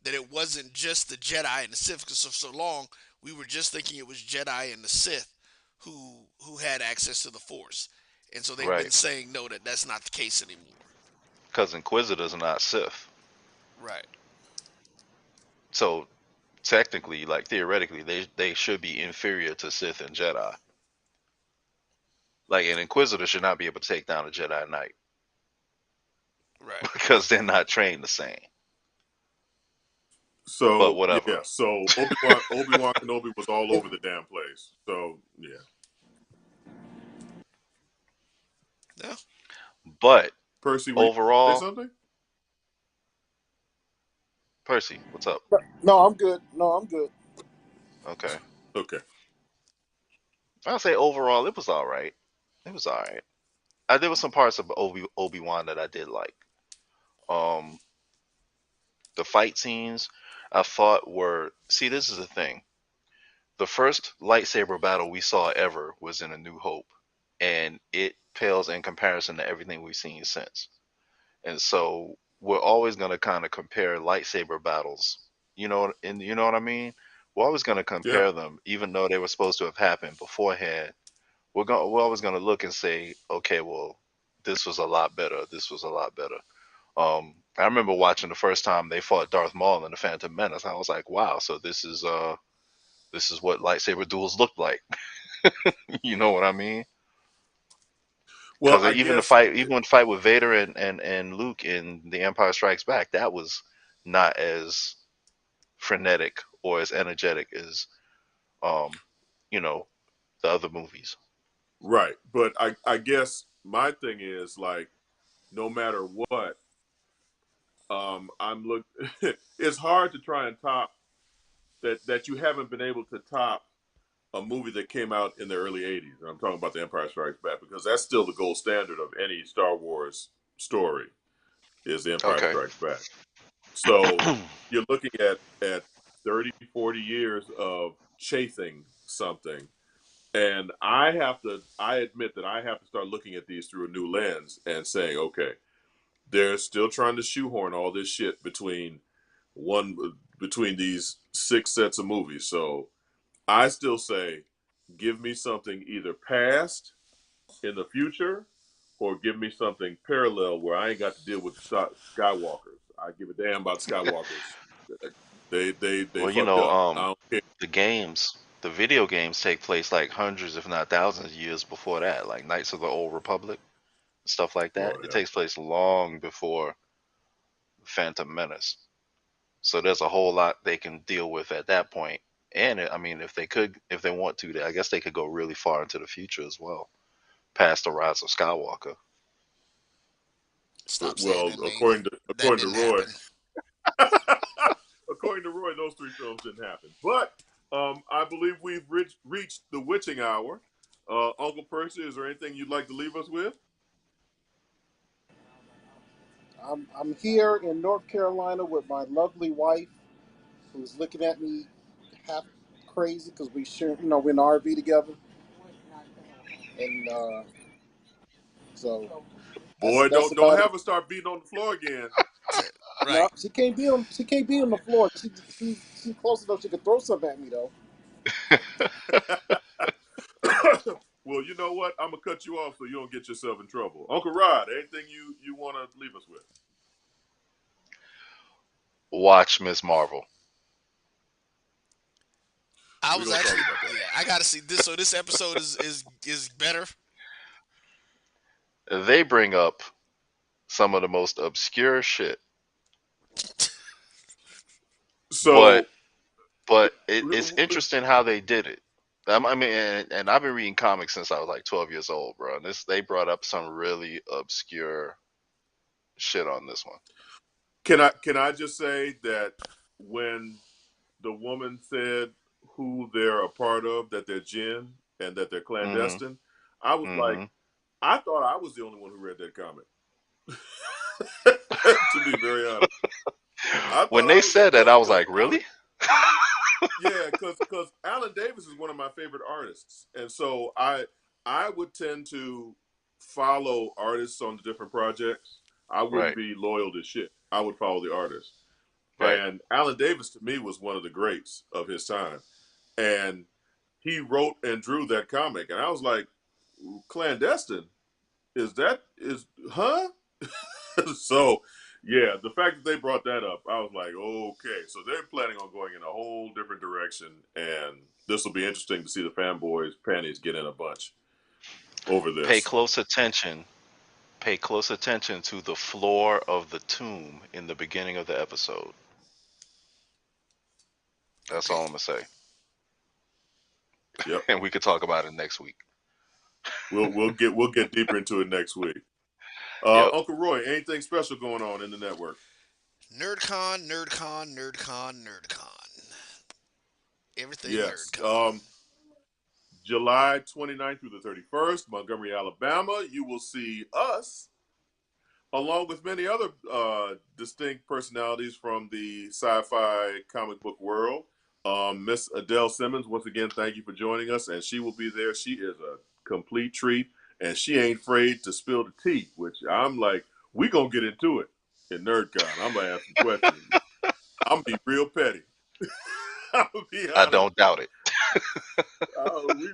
That it wasn't just the Jedi and the Sith, because for so long we were just thinking it was Jedi and the Sith who had access to the Force, and so they've been saying no, that's not the case anymore. Because Inquisitors are not Sith, right? So technically, like theoretically, they should be inferior to Sith and Jedi. Like an Inquisitor should not be able to take down a Jedi Knight. Right. because they're not trained the same. But So whatever. yeah, so Obi-Wan Kenobi was all over the damn place. So yeah. Yeah. But Percy, were you say overall, something? Percy, what's up? No, I'm good. No, I'm good. Okay. Okay. I'll say overall, it was all right. It was all right. There was some parts of Obi-Wan that I did like. Um, the fight scenes I thought were. See, this is the thing. The first lightsaber battle we saw ever was in A New Hope, and it pales in comparison to everything we've seen since. And so we're always going to kind of compare lightsaber battles. You know what I mean? We're always going to Yeah. compare them, even though they were supposed to have happened beforehand. We're always going to look and say, okay, well, this was a lot better. This was a lot better. I remember watching the first time they fought Darth Maul in the Phantom Menace. I was like, wow, so this is what lightsaber duels look like. You know what I mean? Well, Because I even guess even the fight with Vader and Luke in The Empire Strikes Back, that was not as frenetic or as energetic as um, you know, the other movies. right, but I guess my thing is like, no matter what, I'm look. It's hard to try and top that you haven't been able to top a movie that came out in the early '80s. And I'm talking about The Empire Strikes Back because that's still the gold standard of any Star Wars story. Is The Empire Okay. Strikes Back. So you're looking at 30, 40 years of chasing something. And I admit that I have to start looking at these through a new lens and saying, okay, they're still trying to shoehorn all this shit between these 6 sets of movies. So I still say, give me something either past in the future or give me something parallel where I ain't got to deal with the Skywalkers. I give a damn about Skywalkers. They Well, fucked up. I don't care. the video games take place like hundreds, if not thousands, of years before that, like Knights of the Old Republic, stuff like that. Lord It help. takes place long before Phantom Menace. So there's a whole lot they can deal with at that point. And I mean, if they want to, I guess they could go really far into the future as well, past the rise of Skywalker. Stop saying Well, that name. according That to didn't Roy, happen. according to Roy, those 3 films didn't happen. But I believe we've reached the witching hour. Uncle Percy, is there anything you'd like to leave us with? I'm here in North Carolina with my lovely wife, who's looking at me half crazy because we share, we're in the RV together, and so Boy, that's don't about it. have her start beating on the floor again. Right. No, she can't be on. She can't be on the floor. She's close enough. She can throw something at me though. Well, you know what? I'm gonna cut you off so you don't get yourself in trouble. Uncle Rod, anything you want to leave us with? Watch Miss Marvel. I We was gonna talk actually, about that. yeah, I gotta see this. So this episode is better. They bring up some of the most obscure shit, So, but it's interesting how they did it. I mean, and I've been reading comics since I was like 12 years old, bro. And they brought up some really obscure shit on this one. can I just say that when the woman said who they're a part of, that they're jinn and that they're clandestine, I was like, I thought I was the only one who read that comic. To be very honest, When they said that, I was like, really? Yeah, because Alan Davis is one of my favorite artists, and so I would tend to follow artists on the different projects. I wouldn't Right. be loyal to shit. I would follow the artist. Right. And Alan Davis to me was one of the greats of his time, and he wrote and drew that comic, and I was like, clandestine? Huh? So, yeah, the fact that they brought that up, I was like, okay, so they're planning on going in a whole different direction, and this will be interesting to see the fanboys' panties get in a bunch over this. Pay close attention pay close attention to the floor of the tomb in the beginning of the episode. That's all I'm gonna say. Yep. And we could talk about it next week. We'll get deeper into it next week. Yep. Uncle Roy, anything special going on in the network? NerdCon, NerdCon, NerdCon, NerdCon. Everything Yes. NerdCon. July 29th through the 31st, Montgomery, Alabama. You will see us, along with many other distinct personalities from the sci-fi comic book world. Miss Adele Simmons, once again, thank you for joining us, and she will be there. She is a complete treat, and she ain't afraid to spill the tea, which I'm like, we gonna get into it in NerdCon. I'm gonna ask some questions. I'm gonna be real petty. I'm gonna be honest. I don't doubt it.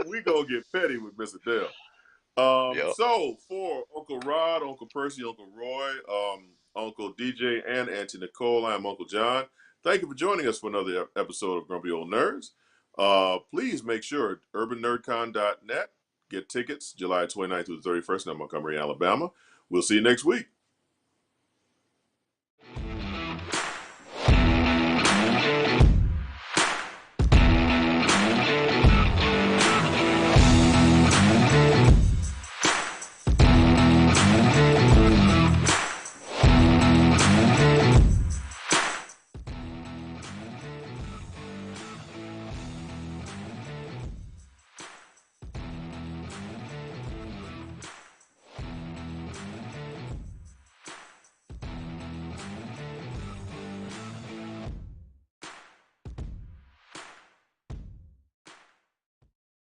we gonna get petty with Miss Adele. Yep. So for Uncle Rod, Uncle Percy, Uncle Roy, Uncle DJ, and Auntie Nicole, I'm Uncle John. Thank you for joining us for another episode of Grumpy Old Nerds. Please make sure urbannerdcon.net. Get tickets July 29th through the 31st in Montgomery, Alabama. We'll see you next week.